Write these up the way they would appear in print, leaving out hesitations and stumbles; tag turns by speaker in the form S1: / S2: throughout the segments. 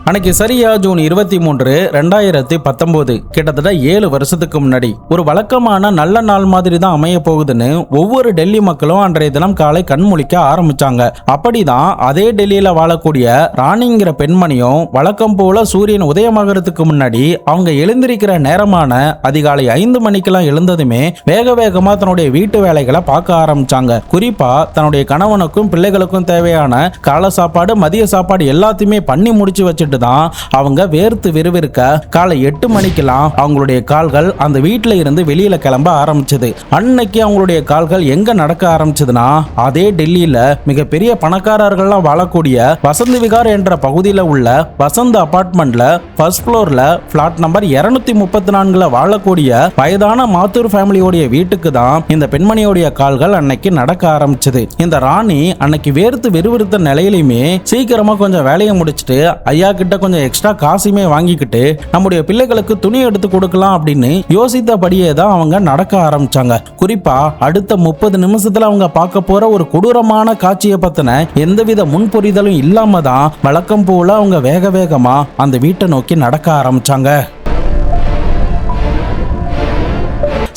S1: அன்னைக்கு சரியா ஜூன் 23, 2019, கிட்டத்தட்ட 7 வருஷத்துக்கு முன்னாடி ஒரு வழக்கமான நல்ல நாள் மாதிரி தான் அமைய போகுதுன்னு ஒவ்வொரு டெல்லி மக்களும் அன்றைய தினம் காலை கண்முழிக்க ஆரம்பிச்சாங்க. அப்படிதான் அதே டெல்லியில வாழக்கூடிய ராணிங்கிற பெண்மணியும் வழக்கம் போல சூரியன் உதயமாகறதுக்கு முன்னாடி அவங்க எழுந்திருக்கிற நேரமான அதிகாலை 5 மணிக்கெல்லாம் எழுந்ததுமே வேக வேகமா தன்னுடைய வீட்டு வேலைகளை பார்க்க ஆரம்பிச்சாங்க. குறிப்பா தன்னுடைய கணவனுக்கும் பிள்ளைகளுக்கும் தேவையான காலை சாப்பாடு, மதிய சாப்பாடு எல்லாத்தையுமே பண்ணி முடிச்சு வச்சுட்டு தான் அவங்க வேர்த்து விறுவிறுக்க காலை 8 மணிக்கெல்லாம் அவங்களுடைய கால்கள் அந்த வீட்டில இருந்து வெளியில கிளம்ப ஆரம்பிச்சது. அன்னைக்கு அவங்களுடைய கால்கள் எங்க நடக்க ஆரம்பிச்சதுன்னா, அதே டெல்லியில மிகப்பெரிய பணக்காரர்கள்லாம் வாழக்கூடிய வசந்த் விகார் என்ற பகுதியில் உள்ள வசந்த் அபார்ட்மெண்ட்ல ஃபர்ஸ்ட் ஃப்ளோர்ல பிளாட் நம்பர் 234 வாழக்கூடிய வயதான மாத்தூர் ஃபேமிலியோடைய வீட்டுக்கு தான் இந்த பெண்மணியோடைய கால்கள் அன்னைக்கு நடக்க ஆரம்பிச்சது. இந்த ராணி அன்னைக்கு வேர்த்து விறுவிறுத்த நிலையிலுமே சீக்கிரமா கொஞ்சம் வேலையை முடிச்சுட்டு ஐயா கிட்ட கொஞ்சம் எக்ஸ்ட்ரா காசுமே வாங்கிக்கிட்டு நம்முடைய பிள்ளைகளுக்கு துணி எடுத்து கொடுக்கலாம் அப்படின்னு யோசித்தபடியே தான் அவங்க நடக்க ஆரம்பிச்சாங்க. குறிப்பா அடுத்த 30 நிமிஷத்துல அவங்க பார்க்க போற ஒரு கொடூரமான காட்சியை பத்தின எந்தவித முன்புரிதலும் இல்லாம தான் வழக்கம் போல அவங்க வேக வேகமா அந்த வீட்டை நோக்கி நடக்க ஆரம்பிச்சாங்க.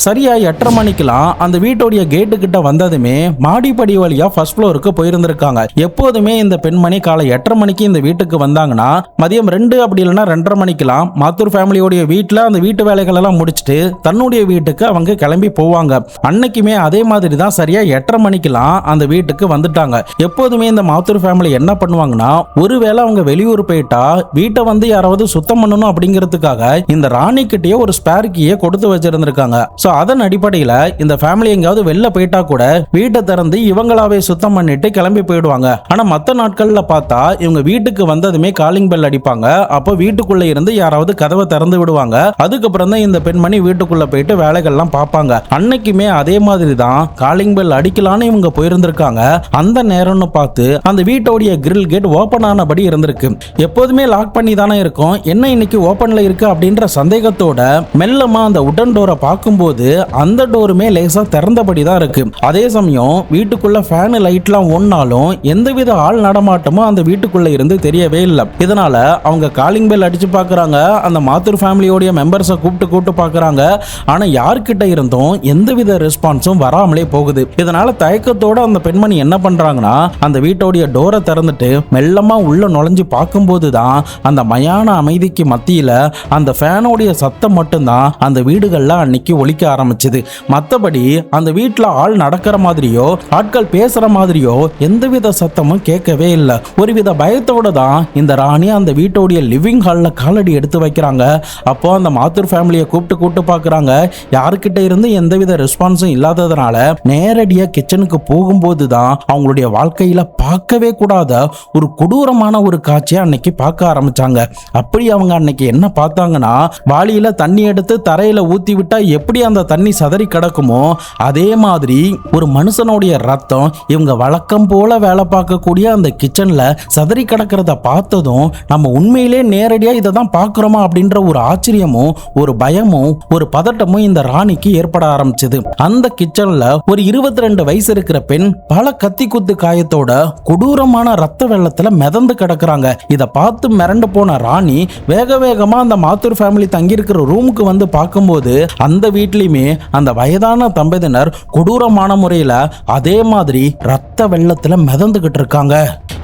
S1: சரியா 8:30 மணிக்கெல்லாம் அந்த வீட்டுடைய கேட்டு கிட்ட வந்ததுமே மாடிப்படி வழியா ஃபர்ஸ்ட் ஃப்ளோருக்கு போயிருந்திருக்காங்க. எப்போதுமே இந்த பெண்மணி காலை 8:30 மணிக்கு இந்த வீட்டுக்கு வந்தாங்கன்னா மதியம் 2 அப்படி இல்லைன்னா 2:30 மணிக்கெல்லாம் மாத்தூர் ஃபேமிலியோடைய வீட்டில் அந்த வீட்டு வேலைகள் எல்லாம் முடிச்சுட்டு தன்னுடைய வீட்டுக்கு அவங்க கிளம்பி போவாங்க. அன்னைக்குமே அதே மாதிரி தான் சரியா 8:30 மணிக்கெல்லாம் அந்த வீட்டுக்கு வந்துட்டாங்க. எப்போதுமே இந்த மாத்தூர் ஃபேமிலி என்ன பண்ணுவாங்கன்னா, ஒருவேளை அவங்க வெளியூர் போயிட்டா வீட்டை வந்து யாராவது சுத்தம் பண்ணணும் அப்படிங்கிறதுக்காக இந்த ராணி கிட்டேயே ஒரு ஸ்பேர் கீயை கொடுத்து வச்சிருந்திருக்காங்க. அதன் அடிப்படையில் இந்த ஃபேமிலி எங்காவது வெளில போயிட்டா கூட வீட்டை திறந்து இவங்களாவே சுத்தம் பண்ணிட்டு கிளம்பி போயிடுவாங்க. ஆனா மற்ற நாட்கள்ல பார்த்தா இவங்க வீட்டுக்கு வந்ததுமே காலிங் பெல் அடிப்பாங்க. அப்போ வீட்டுக்குள்ள இருந்து யாராவது கதவை திறந்து விடுவாங்க. அதுக்கப்புறம் தான் இந்த பெண்மணி வீட்டுக்குள்ள போயிட்டு வேலைகள்லாம் பார்ப்பாங்க. அன்னைக்குமே அதே மாதிரி தான் காலிங் பெல் அடிக்கலான்னு இவங்க போயிருந்திருக்காங்க. அந்த நேரம்னு பார்த்து அந்த வீட்டோடைய கிரில் கேட் ஓபன் ஆனபடி இருந்திருக்கு. எப்போதுமே லாக் பண்ணி தானே இருக்கும், என்ன இன்னைக்கு ஓபன்ல இருக்கு அப்படின்ற சந்தேகத்தோட மெல்லமா அந்த உடன் டோரை பார்க்கும்போது அந்த டோருமே லேசா திறந்தபடி தான் இருக்கு. அதே சமயம் வீட்டுக்குள்ள ஃபேன் லைட்லாம் ஓடினாலும் எந்தவித ஆள் நடமாட்டமும் அந்த வீட்டுக்குள்ள இருந்து தெரியவே இல்லை. இதனால அவங்க காலிங் பெல் அடிச்சு பார்க்கறாங்க. அந்த மாத்தூர் ஃபேமிலியோடைய மெம்பர்ஸை கூப்பிட்டு பார்க்கறாங்க. ஆனா யார்கிட்ட இருந்தும் எந்தவித ரெஸ்பான்ஸும் வராமலே போகுது. இதனால தயக்கத்தோட அந்த பெண்மணி என்ன பண்றாங்கன்னா, அந்த வீட்டோடைய டோரை திறந்துட்டு மெல்லமா உள்ள நுழைஞ்சு பார்க்கும்போது தான் அந்த மயான அமைதிக்கு மத்தியில அந்த ஃபேனோடைய சத்தம் மட்டும்தான் அந்த வீடுகள்ல அன்னைக்கு ஒலிக்க ஆரம்பிச்சது. மற்றபடி அந்த வீட்டில் ஆள் நடக்கிற மாதிரியோ ஆட்கள் பேசுற மாதிரியோ எந்தவித சத்தமும் கேட்கவே இல்லை. ஒருவித பயத்தோட தான் இந்த ராணி அந்த வீட்டோடைய லிவிங் ஹாலில் காலடி எடுத்து வைக்கிறாங்க. அப்போ அந்த மாத்தூர் ஃபேமிலியை கூப்பிட்டு பார்க்குறாங்க. யாருக்கிட்ட இருந்து எந்தவித ரெஸ்பான்ஸும் இல்லாததுனால நேரடியாக கிச்சனுக்கு போகும்போது தான் அவங்களுடைய வாழ்க்கையில் பார்க்கவே கூடாத ஒரு கொடூரமான ஒரு காட்சியை அன்னைக்கு பார்க்க ஆரம்பிச்சாங்க. அப்படி அவங்க அன்னைக்கு என்ன பார்த்தாங்கன்னா, வாளியில தண்ணி எடுத்து தரையில ஊத்தி விட்டா எப்படி அந்த தண்ணி சதறி கிடக்குமோ அதே மாதிரி ஒரு மனுஷனுடைய ரத்தம் இவங்க வழக்கம் போல வேலை பார்க்கக்கூடிய அந்த கிச்சன்ல சதறி கிடக்கிறத பார்த்ததும் நம்ம உண்மையிலே நேரடியா இதை தான் பார்க்கிறோமா அப்படின்ற ஒரு ஆச்சரியமும் ஒரு பயமும் ஒரு பதட்டமும் இந்த ராணிக்கு ஏற்பட ஆரம்பிச்சது. அந்த கிச்சன்ல ஒரு 22 வயசு இருக்கிற பெண் பல கத்தி குத்து காயத்தோட கொடூரமான ரத்த வெள்ளத்துல மிதந்து கிடக்குறாங்க. இதை பார்த்து மிரண்டு போன ராணி வேக வேகமா அந்த மாத்தூர் ஃபேமிலி தங்கி இருக்கிற ரூமுக்கு வந்து பார்க்கும்போது அந்த வீட்லயுமே அந்த வயதான தம்பதியினர் கொடூரமான முறையில அதே மாதிரி ரத்த வெள்ளத்துல மிதந்துகிட்டு இருக்காங்க.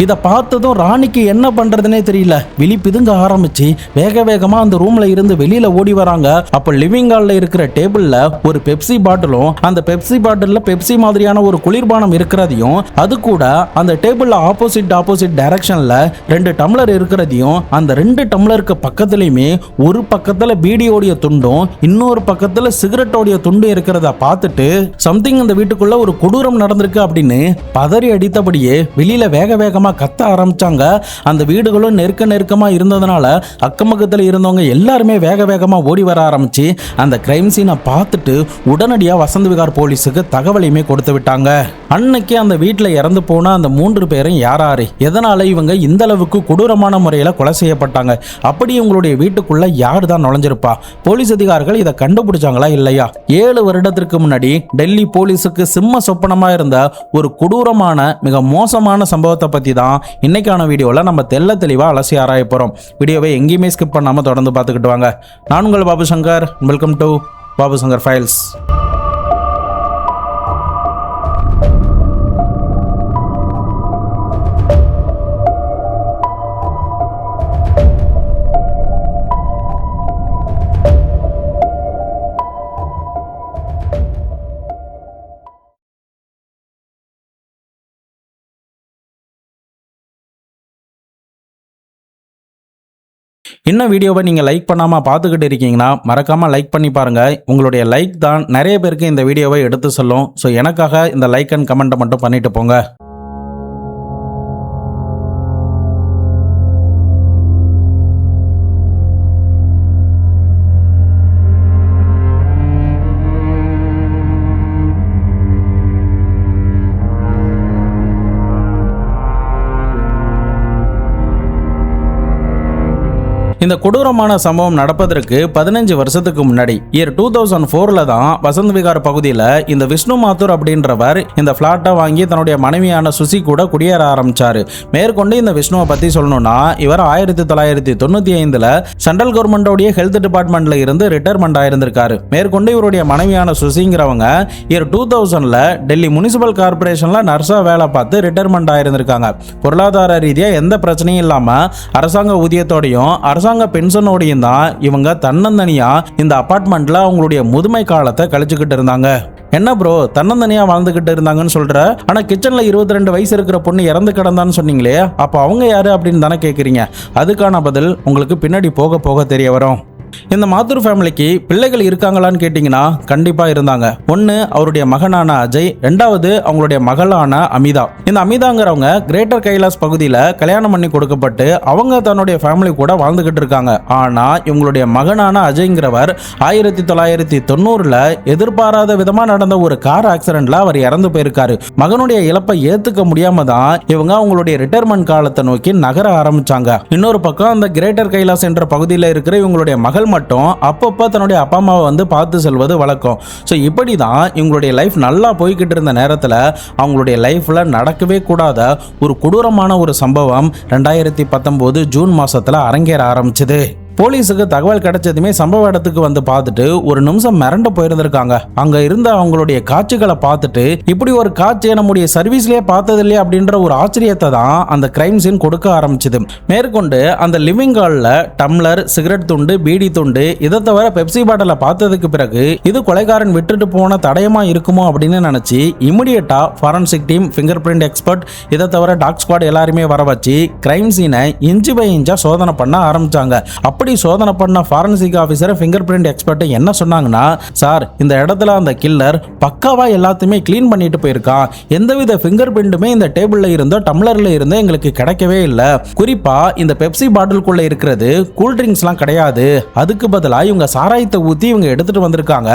S1: இதை பார்த்ததும் ராணிக்கு என்ன பண்றதுனே தெரியல. விழி பிதுங்க ஆரம்பிச்சு வேக வேகமா அந்த ரூம்ல இருந்து வெளியில ஓடி வராங்க. அப்ப லிவிங் ஹால்ல இருக்கிற டேபிள்ல ஒரு பெப்சி பாட்டிலும் அந்த பெப்சி பாட்டில்ல பெப்சி மாதிரியான ஒரு குளிர்பானம் இருக்கிறதையும் அது கூட அந்த டேபிள்ல ஆப்போசிட் டைரக்ஷன்ல 2 டம்ளர் இருக்கிறதையும் அந்த 2 டம்ளருக்கு பக்கத்துலயுமே ஒரு பக்கத்துல பீடியோடைய துண்டும் இன்னொரு பக்கத்துல சிகரெட்டோடைய துண்டு இருக்கிறத பார்த்துட்டு சம்திங் இந்த வீட்டுக்குள்ள ஒரு கொடூரம் நடந்திருக்கு அப்படின்னு பதறி அடித்தபடியே வெளியில வேக வேகமா கத்த ஆரம்பிச்சாங்க. அந்த வீடுகளும் நெருக்கமா இருந்ததுனால அக்கம்பக்கத்தில் இருந்தவங்க எல்லாருமே வேக வேகமா ஓடி வர ஆரம்பிச்சு அந்த கிரைம் சீனை பார்த்துட்டு உடனடியா வசந்த் விகார் போலீஸுக்கு தகவலையுமே கொடுத்து விட்டாங்க. அன்னைக்கு அந்த வீட்டில் இறந்து போன அந்த 3 பேரும் யாராரு, எதனால இவங்க இந்த அளவுக்கு கொடூரமான முறையில் கொலை செய்யப்பட்டாங்க, அப்படி இவங்களுடைய வீட்டுக்குள்ள யார் தான் நுழைஞ்சிருப்பா, போலீஸ் அதிகாரிகள் இதை கண்டுபிடிச்சாங்களா இல்லையா இல்லையா? 7 வருடத்திற்கு முன்னாடி டெல்லி போலீஸுக்கு சிம்ம சொப்பனமா இருந்த ஒரு கொடூரமான மிக மோசமான சம்பவத்தை பத்தி தான் இன்னைக்கான வீடியோல நம்ம தெள்ள தெளிவா அலசி ஆராய போறோம். வீடியோவை எங்கேயுமே ஸ்கிப் பண்ணாம தொடர்ந்து பார்த்துக்கிட்டு வாங்க. நான் உங்கள் Babu Shankar. Welcome to Babu Shankar files. இன்னும் வீடியோவை நீங்கள் லைக் பண்ணாமல் பார்த்துக்கிட்டு இருக்கீங்கன்னா மறக்காமல் லைக் பண்ணி பாருங்கள். உங்களுடைய லைக் தான் நிறைய பேருக்கு இந்த வீடியோவை எடுத்து சொல்லும். ஸோ எனக்காக இந்த லைக் அண்ட் கமெண்ட்டை மட்டும் பண்ணிட்டு போங்க. இந்த கொடூரமான சம்பவம் நடப்பதற்கு 15 வருஷத்துக்கு முன்னாடி இயர் 2004ல தான் வசந்த் விகார் பகுதியில் இந்த விஷ்ணு மாத்தூர் அப்படின்றவர் இந்த பிளாட்டை வாங்கி தன்னுடைய மனைவியான சுசி கூட குடியேற ஆரம்பிச்சாரு. மேற்கொண்டு இந்த விஷ்ணுவை பத்தி சொல்லணும்னா இவர் 1995ல சென்ட்ரல் கவர்மெண்டோடைய ஹெல்த் டிபார்ட்மெண்ட்ல இருந்து ரிட்டையர்மெண்ட் ஆயிருந்திருக்காரு. மேற்கொண்டு இவருடைய மனைவியான சுசிங்கிறவங்க இயர் 2000ல டெல்லி முனிசிபல் கார்பரேஷன்ல நர்ஸா வேலை பார்த்து ரிட்டையர்மெண்ட் ஆயிருந்திருக்காங்க. பொருளாதார ரீதியா எந்த பிரச்சனையும் இல்லாம அரசாங்க ஊதியத்தோடையும் அரசாங்க பென்ஷனோடையும் தான் இவங்க தன்னந்தனியா இந்த அபார்ட்மெண்ட்ல அவங்களுடைய முதுமை காலத்தை கழிச்சுக்கிட்டு இருந்தாங்க. என்ன ப்ரோ தன்னந்தனியா வாழ்ந்துகிட்டு இருந்தாங்கன்னு சொல்ற, ஆனா கிச்சன்ல 22 வயசு இருக்கிற பொண்ணு இறந்து கிடந்தான்னு சொன்னீங்களே, அப்ப அவங்க யாரு அப்படின்னு தானே கேக்குறீங்க. அதுக்கான பதில் உங்களுக்கு பின்னாடி போக போக தெரிய வரும். இந்த மாத்தூர் ஃபேமிலிக்கு பிள்ளைகள் இருக்காங்களான்னு கேட்டிங்கன்னா கண்டிப்பாக இருந்தாங்க. ஒன்று அவருடைய மகனான அஜய், ரெண்டாவது அவங்களுடைய மகளான அமிதா. இந்த அமிதாங்கிறவங்க கிரேட்டர் கைலாஸ் பகுதியில் கல்யாணம் பண்ணி கொடுக்கப்பட்டு அவங்க தன்னுடைய ஃபேமிலி கூட வாழ்ந்துகிட்டு இருக்காங்க. ஆனால் இவங்களுடைய மகனான அஜய்ங்கிறவர் 1990ல் எதிர்பாராத விதமாக நடந்த ஒரு கார் ஆக்சிடென்ட்ல அவர் இறந்து போயிருக்காரு. மகனுடைய இழப்பை ஏற்றுக்க முடியாம தான் இவங்க அவங்களுடைய ரிட்டையர்மெண்ட் காலத்தை நோக்கி நகர ஆரம்பிச்சாங்க. இன்னொரு பக்கம் அந்த கிரேட்டர் கைலாஸ் என்ற பகுதியில் இருக்கிற இவங்களுடைய மகள் மட்டும் அப்பப்போ தன்னுடைய அப்பா அம்மாவை வந்து பார்த்து செல்வது வழக்கம். ஸோ இப்படி தான் இவங்களுடைய லைஃப் நல்லா போய்கிட்டு இருந்த நேரத்தில் அவங்களுடைய லைஃப்ல நடக்கவே கூடாத ஒரு கொடூரமான ஒரு சம்பவம் 2019 ஜூன் மாசத்துல அரங்கேற ஆரம்பிச்சது. போலீஸுக்கு தகவல் கிடைச்சதுமே சம்பவ இடத்துக்கு வந்து பார்த்துட்டு ஒரு நிமிஷம் மிரண்டு போயிருந்திருக்காங்க. அங்க இருந்த அவங்களுடைய காட்சிகளை பார்த்துட்டு இப்படி ஒரு காட்சியை நம்முடைய சர்வீஸ்லயே பார்த்தது இல்லையா அப்படின்ற ஒரு ஆச்சரியத்தை தான் அந்த கிரைம் சீன் கொடுக்க ஆரம்பிச்சது. மேற்கொண்டு அந்த லிவிங் ஹாலில் டம்ளர், சிகரெட் துண்டு, பீடி துண்டு, இதை தவிர பெப்சி பாட்டிலை பார்த்ததுக்கு பிறகு இது கொலைகாரன் விட்டுட்டு போன தடயமா இருக்குமோ அப்படின்னு நினைச்சு இமிடியேட்டா forensic team, finger print expert, இதை தவிர டாக் ஸ்குவாட் எல்லாருமே வர வச்சு கிரைம் சீனை இன்ச்சு பை இன்ச்சா சோதனை பண்ண ஆரம்பிச்சாங்க. அப்படி சோதனை பண்ண forensic officer, finger print expert என்ன சொன்னாங்கன்னா, சார் இந்த இடத்துல அந்த கில்லர் பக்காவா எல்லாத்தையுமே கிளீன் பண்ணிட்டு போயிருக்கான். எந்தவித ஃபிங்கர் பிரிண்ட்டுமே இந்த டேபிள்ல இருந்தோ டம்ளர்ல இருந்தோ எங்களுக்கு கிடைக்கவே இல்லை. குறிப்பா இந்த பெப்சி பாட்டிலுக்குள்ள இருக்கிறது கூல் ட்ரிங்க்ஸ்லாம் கிடையாது. அதுக்கு பதிலாக இவங்க சாராயத்தை ஊற்றி இவங்க எடுத்துட்டு வந்திருக்காங்க.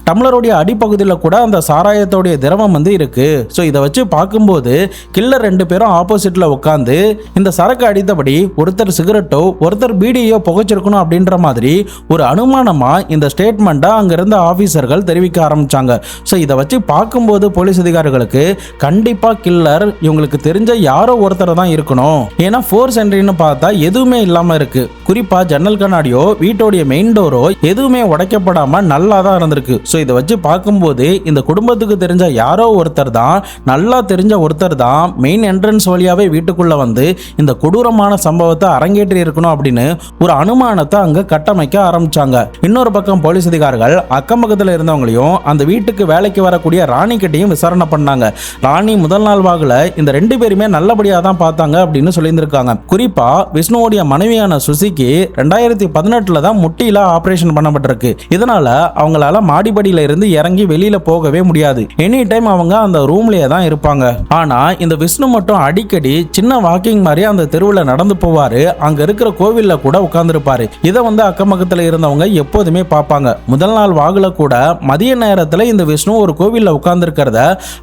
S1: டம்ளருடைய அடிப்பகுதியில் கூட அந்த சாராயத்தோடைய திரவம் வந்து இருக்கு. ஸோ இதை வச்சு பார்க்கும்போது கில்லர் 2 பேரும் ஆப்போசிட்ல உட்காந்து இந்த சரக்கு அடித்தபடி ஒருத்தர் சிகரெட்டோ ஒருத்தர் பீடியோ புகைச்சிருக்கணும் அப்படின்ற மாதிரி ஒரு அனுமானமா இந்த ஸ்டேட்மெண்ட்டை அங்க இருந்த ஆபீசர்கள் தெரிவிக்க ஆரம்பிச்சாங்க. ஸோ இதை வச்சு பார்க்கும்போது போலீஸ் அதிகாரிகளுக்கு கண்டிப்பா கில்லர் இவங்களுக்கு தெரிஞ்ச யாரோ ஒருத்தர் தான் இருக்கணும். ஏன்னா ஃபோர்ஸ் என்ட்ரின்னு பார்த்தா எதுவுமே இல்லாம இருக்கு. குறிப்பா ஜன்னல் கண்ணாடியோ வீட்டோடைய மெயின் டோரோ எதுவுமே உடைக்கப்படாம நல்லா தான் இருந்திருக்கு. ஸோ இதை வச்சு பார்க்கும்போது இந்த குடும்பத்துக்கு தெரிஞ்ச யாரோ ஒருத்தர் தான், நல்லா தெரிஞ்ச ஒருத்தர் தான் மெயின் என்ட்ரன்ஸ் வழியாவே வீட்டுக்குள்ள வந்து இந்த கொடூரமான சம்பவத்தை அரங்கேற்றி இருக்கணும் அப்படின்னு ஒரு அனுமானத்தை அங்க கட்டமைக்க ஆரம்பிச்சாங்க. இன்னொரு பக்கம் போலீஸ் அதிகாரிகள் அக்கம் பக்கத்தில் இருந்தவங்களையும் அந்த வீட்டுக்கு வேலைக்கு வரக்கூடிய ராணி கிட்டையும் விசாரணை பண்ணாங்க. ராணி முதல் நாள் வாகுல இந்த 2 பேருமே நல்லபடியா தான் பார்த்தாங்க அப்படின்னு சொல்லியிருந்திருக்காங்க. குறிப்பா விஷ்ணுவோடைய மனைவியான சுசிக்கு 2018ல தான் முட்டியில ஆபரேஷன் பண்ணப்பட்டிருக்கு. இதனால அவங்களால மாடிப்படியில இருந்து இறங்கி வெளியில போகவே முடியாது. எனி டைம் அவங்க அந்த ரூம்லயே தான் இருப்பாங்க. ஆனா இந்த விஷ்ணு மட்டும் அடிக்கடி சின்ன வாக்கிங் மாதிரி அந்த தெருவில் நடந்து போவாரு. அங்க இருக்கிற கோவில்ல கூட உட்கார்ந்துருப்பாரு. இருப்பாரு. இதை அக்கம் பக்கத்துல இருந்தவங்க எப்போதுமே பார்ப்பாங்க. முதல் நாள் வாகுல கூட மதிய நேரத்துல இந்த விஷ்ணு ஒரு கோவில்ல உட்கார்ந்து இருக்கிறத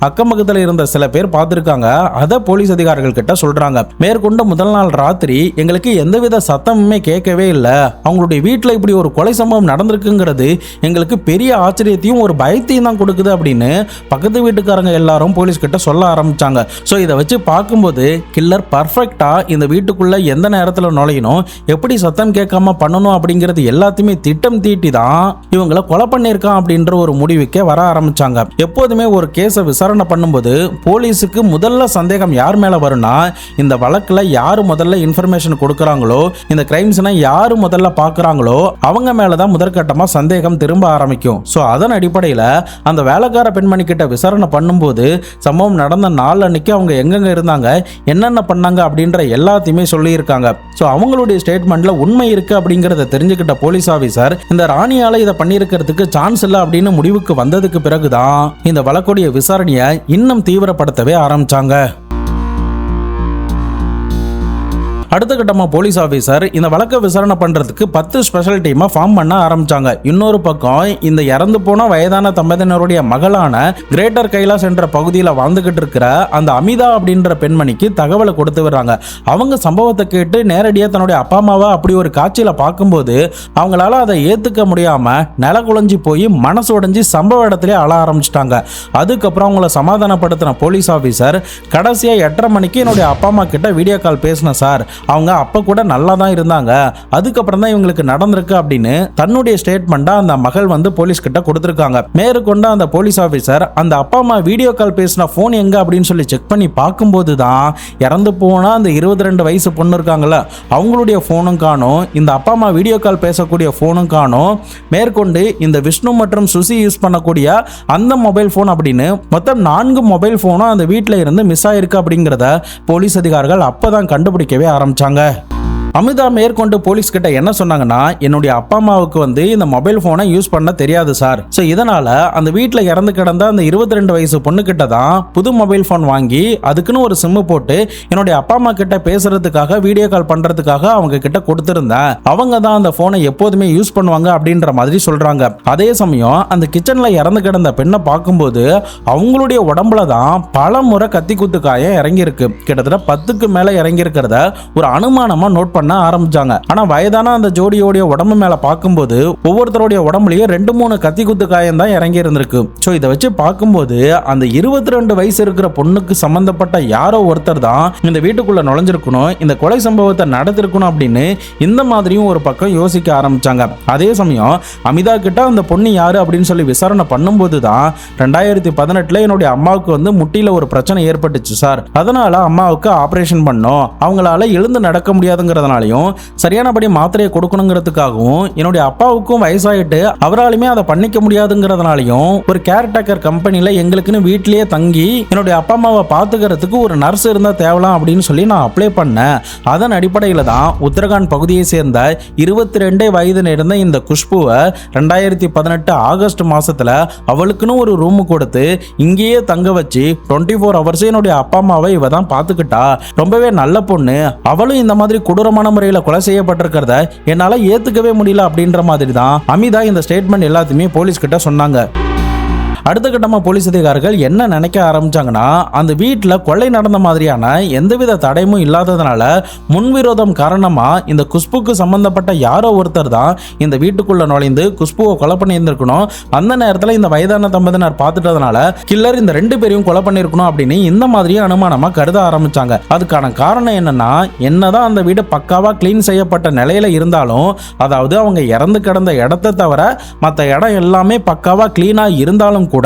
S1: அக்கம் பக்கத்துல இருந்த சில பேர் பார்த்திருக்காங்க. அதை போலீஸ் அதிகாரிகள் கிட்ட சொல்றாங்க. மேற்கொண்டு முதல் நாள் ராத்திரி எங்களுக்கு எந்தவித சத்தமுமே கேட்கவே இல்லை. அவங்களுடைய வீட்டில் இப்படி ஒரு கொலை சம்பவம் நடந்திருக்குங்கிறது எங்களுக்கு பெரிய ஆச்சரியத்தையும் ஒரு பயத்தையும் தான் கொடுக்குது அப்படின்னு பக்கத்து வீட்டுக்காரங்க எல்லாரும் போலீஸ் கிட்ட சொல்ல ஆரம்பிச்சாங்க. ஸோ இதை வச்சு பார்க்கும்போது கில்லர் பர்ஃபெக்டா இந்த வீட்டுக்குள்ள எந்த நேரத்தில் நுழையணும், எப்படி சத்தம் கேட்காம பண்ணணும் அப்படிங்கிறது எல்லாத்தையுமே திட்டம் தீட்டி தான் இவங்களை கொலை பண்ணியிருக்கான் அப்படின்ற ஒரு முடிவுக்கே வர ஆரம்பிச்சாங்க. எப்போதுமே ஒரு கேஸை விசாரணை பண்ணும்போது போலீஸுக்கு முதல்ல சந்தேகம் யார் மேல வரும்னா, இந்த வழக்குல யாரு முதல்ல இன்ஃபர்மேஷன் கொடுக்கறாங்களோ, இந்த கிரைம்ஸ்னா யாரு முதல்ல பார்க்கறாங்களோ அவங்க மேலதான் முதற்கட்டமா சந்தேகம் திரும்ப ஆரம்பிக்கும். ஸோ அதன் அடிப்படையில் அந்த வேலைக்கார பெண்மணி கிட்ட விசாரணை பண்ணும்போது சம்பவம் நடந்த நாள் அன்னைக்கு அவங்க எங்கெங்க இருந்தாங்க, என்னென்ன பண்ணாங்க அப்படின்ற எல்லாத்தையுமே சொல்லியிருக்காங்க. ஸோ அவங்களுடைய ஸ்டேட்மெண்ட்ல உண்மை இருக்கு அப்படிங்கிறத தெரிஞ்சுக்கிட்ட போலீஸ் ஆஃபீஸர் இந்த ராணியால இதை பண்ணியிருக்கிறதுக்கு சான்ஸ் இல்லை அப்படின்னு முடிவுக்கு வந்ததுக்கு பிறகுதான் இந்த வழக்குடைய விசாரணையை இன்னும் தீவிரப்படுத்தவே ஆரம்பிச்சாங்க. அடுத்த கட்டமா போலீஸ் ஆஃபீஸர் இந்த வழக்கை விசாரணை பண்றதுக்கு 10 ஸ்பெஷல் டீமை ஃபார்ம் பண்ண ஆரம்பிச்சாங்க. இன்னொரு பக்கம் இந்த இறந்து போன வயதான தம்பதியினருடைய மகளான கிரேட்டர் கைலாஸ் என்ற பகுதியில் வாழ்ந்துகிட்டு இருக்கிற அந்த அமிதா அப்படின்ற பெண்மணிக்கு தகவலை கொடுத்து வர்றாங்க. அவங்க சம்பவத்தை கேட்டு நேரடியாக தன்னுடைய அப்பா அம்மாவை அப்படி ஒரு காட்சியில் பார்க்கும்போது அவங்களால அதை ஏற்றுக்க முடியாம நில குழஞ்சி போய் மனசு உடைஞ்சி சம்பவ இடத்துல அழ ஆரம்பிச்சிட்டாங்க. அதுக்கப்புறம் அவங்கள சமாதானப்படுத்தின போலீஸ் ஆஃபீஸர் கடைசியாக 8:30 மணிக்கு என்னுடைய அப்பா அம்மா கிட்ட வீடியோ கால் பேசினேன் சார், அவங்க அப்ப கூட நல்லா தான் இருந்தாங்க, அதுக்கப்புறம் தான் இவங்களுக்கு நடந்திருக்கு அப்படின்னு தன்னுடைய ஸ்டேட்மெண்டா அந்த மகள் போலீஸ் கிட்ட கொடுத்திருக்காங்க. மேற்கொண்டு அந்த போலீஸ் ஆபீசர் அந்த அப்பா அம்மா வீடியோ கால் பேசின போன் எங்க அப்படின்னு சொல்லி செக் பண்ணி பார்க்கும்போது தான் இறந்து போனா அந்த 22 வயசு பொண்ணு இருக்காங்கல்ல அவங்களுடைய போனும் காணும், இந்த அப்பா அம்மா வீடியோ கால் பேசக்கூடிய போனும் காணும், மேற்கொண்டு இந்த விஷ்ணு மற்றும் சுசி யூஸ் பண்ணக்கூடிய அந்த மொபைல் போன் அப்படின்னு மொத்தம் 4 மொபைல் போனும் அந்த வீட்டில் இருந்து மிஸ் ஆயிருக்கு அப்படிங்கிறத போலீஸ் அதிகாரிகள் அப்பதான் கண்டுபிடிக்கவே ஆரம்பிச்சாங்க. அமிதா மேற்கொண்டு போலீஸ் கிட்ட என்ன சொன்னாங்கன்னா, என்னுடைய அப்பா அம்மாவுக்கு இந்த மொபைல் போனை யூஸ் பண்ண தெரியாது சார். ஸோ இதனால அந்த வீட்டில் இறந்து கிடந்த அந்த 22 வயசு பொண்ணு கிட்ட தான் புது மொபைல் போன் வாங்கி அதுக்குன்னு ஒரு சிம்மு போட்டு என்னுடைய அப்பா அம்மா கிட்ட பேசுறதுக்காக வீடியோ கால் பண்றதுக்காக அவங்க கிட்ட கொடுத்திருந்தேன். அவங்க தான் அந்த போனை எப்போதுமே யூஸ் பண்ணுவாங்க அப்படின்ற மாதிரி சொல்றாங்க. அதே சமயம் அந்த கிச்சன்ல இறந்து கிடந்த பெண்ணை பார்க்கும்போது அவங்களுடைய உடம்புல தான் பல முறை கத்தி குத்து காயம் இறங்கி இருக்கு. கிட்டத்தட்ட 10க்கு மேல இறங்கி இருக்கிறத ஒரு அனுமானமா நோட் பண்ண ஆரம்பிச்சாங்க. ஆனா வயதான அந்த ஜோடியோடைய உடம்பு மேல பார்க்கும்போது ஒவ்வொருத்தருடைய உடம்புலயும் 2-3 கத்தி குத்து காயம் தான் இறங்கி இருந்திருக்கு. சோ இதை வச்சு பார்க்கும்போது அந்த 22 வயசு இருக்கிற பொண்ணுக்கு சம்பந்தப்பட்ட யாரோ ஒருத்தர் தான் இந்த வீட்டுக்குள்ள நுழைஞ்சிருக்கணும், இந்த கொலை சம்பவத்தை நடத்திருக்கணும் அப்படின்னு இந்த மாதிரியும் ஒரு பக்கம் யோசிக்க ஆரம்பிச்சாங்க. அதே சமயம் அமிதா கிட்ட அந்த பொண்ணு யாரு அப்படின்னு சொல்லி விசாரணை பண்ணும்போது தான் 2018 என்னுடைய அம்மாவுக்கு முட்டியில ஒரு பிரச்சனை ஏற்பட்டுச்சு சார், அதனால அம்மாவுக்கு ஆபரேஷன் பண்ணோம், அவங்களால எழுந்து நடக்க முடியாதுங்கிறதுனாலையும் சரியானபடி மாத்திரையை கொடுக்கணுங்கிறதுக்காகவும் என்னுடைய அப்பாவுக்கும் வயசாயிட்டு அவராலுமே அதை பண்ணிக்க முடியாதுங்கிறதுனாலையும் ஒரு கேர்டேக்கர் கம்பெனில எங்களுக்குன்னு வீட்டிலேயே தங்கி என்னுடைய அப்பா அம்மாவை பார்த்துக்கிறதுக்கு ஒரு நர்ஸ் இருந்தா தேவலாம் அப்படின்னு சொல்லி நான் அப்ளை பண்ணேன். அதன் அடிப்படையில் தான் உத்தரகாண்ட் பகுதியை சேர்ந்த 22 வயது நேர்ந்த இந்த குஷ்புவை 2018 ஆகஸ்ட் மாசத்துல அவளுக்குன்னு ஒரு ரூம் கொடுத்து இங்கேயே தங்க வச்சு 24 ஹவர்ஸ் என்னுடைய அப்பா அம்மாவை இவ தான் பார்த்துக்கிட்டா, ரொம்பவே நல்ல பொண்ணு, அவளும் இந்த மாதிரி கொடூரமான முறையில் கொலை செய்யப்பட்டிருக்கிறத என்னால ஏத்துக்கவே முடியல அப்படின்ற மாதிரி தான் அமிதா இந்த ஸ்டேட்மெண்ட் எல்லாத்தையுமே போலீஸ் கிட்ட சொன்னாங்க. அடுத்த கட்டமாக போலீஸ் அதிகாரிகள் என்ன நினைக்க ஆரம்பிச்சாங்கன்னா, அந்த வீட்டில் கொள்ளை நடந்த மாதிரியான எந்தவித தடையும் இல்லாததுனால முன்விரோதம் காரணமாக இந்த குஷ்புக்கு சம்பந்தப்பட்ட யாரோ ஒருத்தர் தான் இந்த வீட்டுக்குள்ள நுழைந்து குஷ்புவை கொலை பண்ணியிருந்திருக்கணும். அந்த நேரத்தில் இந்த வயதான தம்பதியினர் பார்த்துட்டதுனால கில்லர் இந்த 2 பேரையும் கொலை பண்ணியிருக்கணும் அப்படின்னு இந்த மாதிரியே அனுமானமாக கருத ஆரம்பிச்சாங்க. அதுக்கான காரணம் என்னன்னா, என்னதான் அந்த வீடு பக்காவா கிளீன் செய்யப்பட்ட நிலையில இருந்தாலும், அதாவது அவங்க இறந்து கிடந்த இடத்தை தவிர மற்ற இடம் எல்லாமே பக்காவா கிளீனா இருந்தாலும் கூட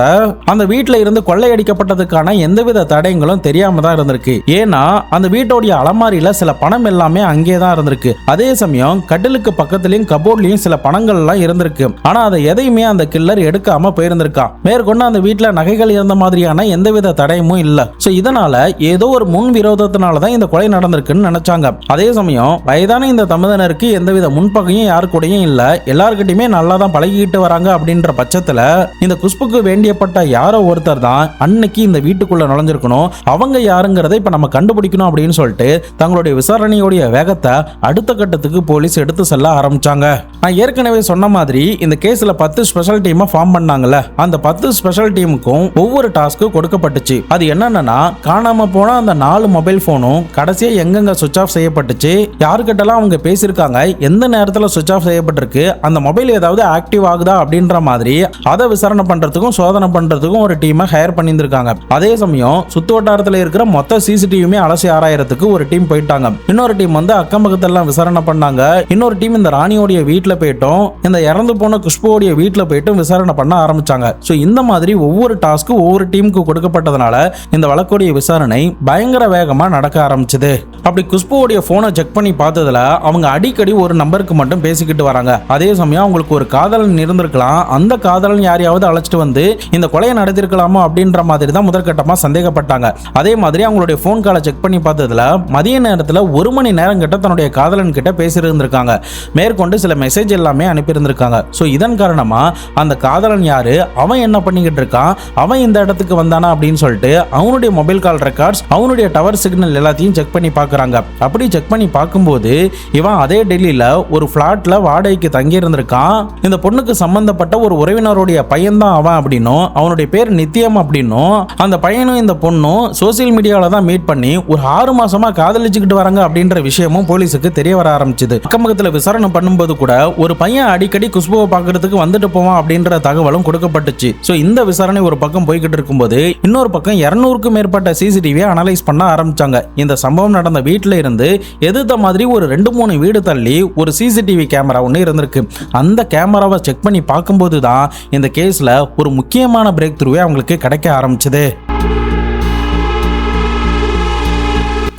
S1: அந்த வீட்டில் இருந்து கொள்ளையடிக்கப்பட்டதுக்கான எந்தவித தடயங்களும் தெரியாம தான் இருந்திருக்கு. ஏன்னா அந்த வீட்டோடைய அலமாரியில சில பணம் எல்லாமே அங்கே தான் இருந்திருக்கு. அதே சமயம் கட்டிலுக்கு பக்கத்துலயும் கபோர்ட்லயும் சில பணங்கள் எல்லாம் இருந்திருக்கு. ஆனா அதை எதையுமே அந்த கில்லர் எடுக்காம போயிருந்திருக்கான். மேற்கொண்டு அந்த வீட்டில் நகைகள் இருந்த மாதிரியான எந்தவித தடயமும் இல்ல. சோ இதனால ஏதோ ஒரு முன் விரோதத்தினாலதான் இந்த கொலை நடந்திருக்குன்னு நினைச்சாங்க. அதே சமயம் வயதான இந்த தம்பதியினருக்கு எந்தவித முன்பகையும் யாரு கூடயும் இல்ல, எல்லார்கிட்டயுமே நல்லா தான் பழகிட்டு வராங்க அப்படின்ற பட்சத்துல இந்த குஷ்புக்கு வேண்டியப்பட்ட யாரோ ஒருத்தர் தான் அன்னைக்கு இந்த வீட்டுக்குள்ள நுழைஞ்சிருக்கணும், அவங்க யாருங்கிறத இப்ப நம்ம கண்டுபிடிக்கணும் அப்படின்னு சொல்லிட்டு தங்களுடைய விசாரணையோடைய வேகத்தை அடுத்த கட்டத்துக்கு போலீஸ் எடுத்து செல்ல ஆரம்பிச்சாங்க. நான் ஏற்கனவே சொன்ன மாதிரி இந்த கேஸ்ல 10 ஸ்பெஷல் டீமை ஃபார்ம் பண்ணாங்கல்ல, அந்த 10 ஸ்பெஷல் டீமுக்கும் ஒவ்வொரு டாஸ்க்கு கொடுக்கப்பட்டுச்சு. அது என்னன்னா, காணாம போன அந்த 4 மொபைல் போனும் கடைசியா எங்கெங்க சுவிட்ச் ஆஃப் செய்யப்பட்டுச்சு, யாருக்கிட்டலாம் அவங்க பேசியிருக்காங்க, எந்த நேரத்தில் சுவிட்ச் ஆஃப் செய்யப்பட்டிருக்கு, அந்த மொபைல் ஏதாவது ஆக்டிவ் ஆகுதா அப்படின்ற மாதிரி அதை விசாரணை பண்றதுக்கும் சோதனை பண்றதுக்கும் ஒரு டீமை ஹையர் பண்ணியிருந்திருக்காங்க. அதே சமயம் சுத்து வட்டாரத்தில் இருக்கிற மொத்த சிசிடிவியுமே அலசி ஆராயறதுக்கு ஒரு டீம் போயிட்டாங்க. இன்னொரு டீம் வந்து அக்கம் பக்கத்தெல்லாம் விசாரணை பண்ணாங்க. இன்னொரு டீம் இந்த ராணியோடைய வீட்டுல போயிட்டும் இந்த இறந்து போன குஷ்புவோடைய வீட்டுல போயிட்டும் விசாரணை பண்ண ஆரம்பிச்சாங்க. சோ இந்த மாதிரி ஒவ்வொரு டாஸ்க்கு ஒவ்வொரு டீமுக்கு கொடுக்கப்பட்டதுனால இந்த வழக்குடைய விசாரணை பயங்கர வேகமா நடக்க ஆரம்பிச்சது. அப்படி குஷ்புவோடைய போனை செக் பண்ணி பார்த்ததுல அவங்க அடிக்கடி ஒரு நம்பருக்கு மட்டும் பேசிக்கிட்டு வராங்க. அதே சமயம் அவங்களுக்கு ஒரு காதலன் இருந்திருக்கலாம், அந்த காதலன் யாரையாவது அழைச்சிட்டு வந்து இந்த கொலையை நடத்திருக்கலாமோ அப்படின்ற மாதிரி தான் முதற்கட்டமா சந்தேகப்பட்டாங்க. அதே மாதிரி அவங்களுடைய போன் காலை செக் பண்ணி பார்த்ததுல மதிய நேரத்தில் 1 மணி நேரம் கிட்ட தன்னுடைய காதலன் கிட்ட பேசியிருந்திருக்காங்க. மேற்கொண்டு சில மெசேஜ் எல்லாமே அனுப்பியிருந்திருக்காங்க. ஸோ இதன் காரணமா அந்த காதலன் யாரு, அவன் என்ன பண்ணிக்கிட்டு இருக்கான், அவன் இந்த இடத்துக்கு வந்தானா அப்படின்னு சொல்லிட்டு அவனுடைய மொபைல் கால் ரெக்கார்ட்ஸ், அவனுடைய டவர் சிக்னல் எல்லாத்தையும் செக் பண்ணி பார்க்கறாங்க. அப்படி செக் பண்ணி பார்க்கும்போது இவன் அதே டெல்லியில ஒரு பிளாட்ல வாடகைக்கு தங்கி இருந்திருக்கான். இந்த பொண்ணுக்கு சம்பந்தப்பட்ட ஒரு உறவினருடைய பையன் தான் அவன் அப்படின்னும், அவனுடைய பேர் நித்தியம் அப்படின்னும், அந்த பையனும் இந்த பொண்ணும் சோசியல் மீடியாவில் தான் மீட் பண்ணி ஒரு 6 மாசமா காதலிச்சுக்கிட்டு வராங்க அப்படின்ற விஷயமும் போலீஸுக்கு தெரிய வர ஆரம்பிச்சது. அக்கம்பக்கத்தில் விசாரணை பண்ணும்போது கூட ஒரு பையன் அடிக்கடி குஷ்புவை பார்க்கறதுக்கு வந்துட்டு போவான் அப்படின்ற தகவலும் கொடுக்கப்பட்டுச்சு. ஸோ இந்த விசாரணை ஒரு பக்கம் போய்கிட்டு இருக்கும்போது இன்னொரு பக்கம் 200க்கும் மேற்பட்ட சிசிடிவியை அனலைஸ் பண்ண ஆரம்பிச்சாங்க. இந்த சம்பவம் நடந்த வீட்டில் இருந்து எதிர்த்த மாதிரி ஒரு 2-3 வீடு தள்ளி ஒரு சிசிடிவி கேமரா ஒன்று இருந்திருக்கு. அந்த கேமராவை செக் பண்ணி பார்க்கும்போது தான் இந்த கேஸ்ல ஒரு முக்கியமான பிரேக் த்ரூவே அவங்களுக்கு கிடைக்க ஆரம்பிச்சது.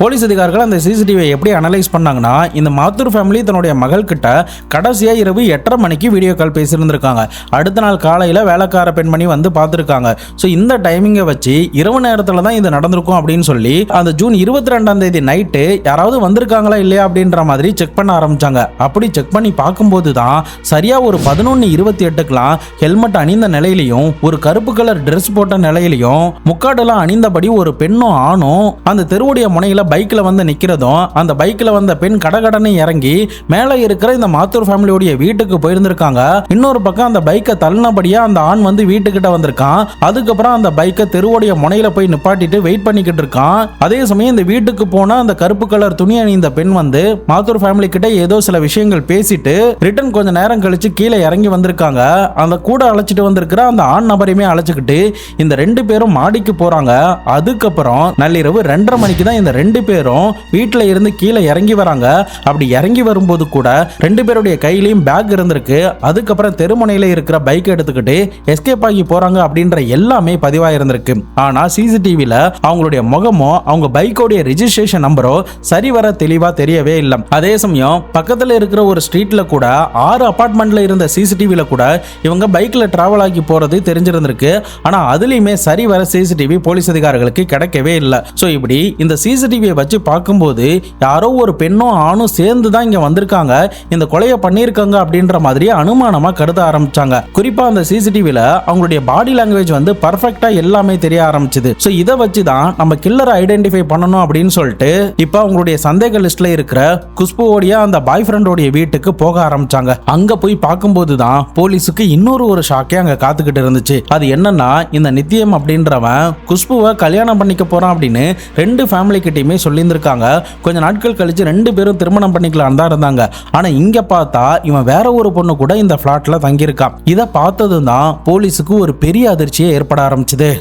S1: போலீஸ் அதிகாரிகள் அந்த சிசிடிவியை எப்படி அனலைஸ் பண்ணாங்கன்னா, இந்த மாத்தூர் ஃபேமிலி தன்னுடைய மகள் கிட்ட கடைசியா இரவு 8:30 மணிக்கு வீடியோ கால் பேசியிருந்திருக்காங்க. அடுத்த நாள் காலையில் வேலைக்கார பெண்மணி வந்து பார்த்துருக்காங்க. ஸோ இந்த டைமிங்கை வச்சு இரவு நேரத்தில் தான் இது நடந்திருக்கும் அப்படின்னு சொல்லி அந்த ஜூன் 22ஆம் தேதி நைட்டு யாராவது வந்திருக்காங்களா இல்லையா அப்படின்ற மாதிரி செக் பண்ண ஆரம்பிச்சாங்க. அப்படி செக் பண்ணி பார்க்கும்போது தான் சரியா ஒரு 11:28க்குலாம் ஹெல்மெட் அணிந்த நிலையிலையும் ஒரு கருப்பு கலர் ட்ரெஸ் போட்ட நிலையிலையும் முக்காடெல்லாம் அணிந்தபடி ஒரு பெண்ணும் ஆணும் அந்த தெருவுடைய முனையில பைக்ல வந்து நிக்கிறதும், அந்த பைக்ல வந்த பெண் கடகடன்னு இறங்கி மேல இருக்கிற இந்த மாத்தூர் ஃபேமிலியோட வீட்டுக்கு போயிருந்திருக்காங்க. இன்னொரு பக்கம் அந்த பைக்கை தள்ளினபடியா அந்த ஆண் வந்து வீட்டுக்கிட்ட வந்திருக்கான். அதுக்கப்புறம் அந்த பைக்கை தெருவுடைய முனையில போய் நிப்பாட்டிட்டு வெயிட் பண்ணிக்கிட்டு இருக்கான். அதே சமயம் இந்த வீட்டுக்கு போன அந்த கருப்பு கலர் துணி அணிந்த பெண் வந்து மாத்தூர் ஃபேமிலி கிட்ட ஏதோ சில விஷயங்கள் பேசிட்டு ரிட்டர்ன் கொஞ்ச நேரம் கழிச்சு கீழே இறங்கி வந்திருக்காங்க. அந்த கூட அழைச்சிட்டு வந்திருக்கிற அந்த ஆண் நபரையுமே அழைச்சிக்கிட்டு இந்த 2 பேரும் மாடிக்கு போறாங்க. அதுக்கப்புறம் நள்ளிரவு 2:30 மணிக்கு தான் இந்த 2 பேரும் வீட்டுல இருந்து கீழே இறங்கி வராங்க. அப்படி இறங்கி வரும்போது கூட 2 பேருடைய கையிலையும் பேக் இருந்திருக்கு. அதுக்கப்புறம் தெருமுனையில இருக்கிற பைக் எடுத்துக்கிட்டு எஸ்கேப் ஆகி போறாங்க அப்படின்ற எல்லாமே பதிவாயிருந்திருக்கு. ஆனா சிசிடிவில அவங்களுடைய முகமோ அவங்க பைக்கோடைய ரெஜிஸ்ட்ரேஷன் நம்பரோ சரிவர தெளிவா தெரியவே இல்லை. அதே சமயம் பக்கத்துல இருக்கிற ஒரு ஸ்ட்ரீட்ல கூட 6 அபார்ட்மெண்ட்ல இருந்த சிசிடிவில கூட இவங்க பைக்ல டிராவல் ஆகி போறது தெரிஞ்சிருந்திருக்கு. ஆனா அதுலயுமே சரிவர சிசிடிவி போலீஸ் அதிகாரிகளுக்கு கிடைக்கவே இல்லை. சோ இப்படி இந்த சிசிடிவி வச்சு பார்க்கும்போது யாரோ ஒரு பெண்ணும் ஆணும் சேர்ந்து தான் இங்க வந்திருக்காங்க, இந்த கொலையை பண்ணியிருக்காங்க அப்படின்ற மாதிரி அனுமானமா கருத ஆரம்பிச்சாங்க. குறிப்பா அந்த சிசிடிவில அவங்களுடைய பாடி லாங்குவேஜ் வந்து பர்ஃபெக்ட்டா எல்லாமே தெரிய ஆரம்பிச்சது. சோ இதை வச்சு தான் நம்ம கில்லரை ஐடென்டிஃபை பண்ணணும் அப்படின்னு சொல்லிட்டு இப்போ அவங்களுடைய சந்தேக லிஸ்ட்ல இருக்கிற குஷ்புவோடைய அந்த பாய் ஃப்ரெண்டோடைய வீட்டுக்கு போக ஆரம்பிச்சாங்க. அங்க போய் பார்க்கும்போது தான் போலீஸுக்கு இன்னொரு ஷாக்கே அங்க காத்துக்கிட்டு இருந்துச்சு. அது என்னன்னா, இந்த நித்தியம் அப்படின்றவன் குஷ்புவை கல்யாணம் பண்ணிக்க போறான் அப்படின்னு 2 ஃபேமிலி கிட்டயுமே சொல்லியிருந்திருக்காங்க. கொஞ்ச நாட்கள் கழிச்சு 2 பேரும் திருமணம் பண்ணிக்கலாம் தான் இருந்தாங்க. ஆனா இங்க பார்த்தா இவன் வேற ஒரு பொண்ணு கூட இந்த பிளாட்ல தங்கியிருக்கான். இதை பார்த்ததும் தான் போலீஸுக்கு ஒரு பெரிய அதிர்ச்சியே ஏற்பட ஆரம்பிச்சது.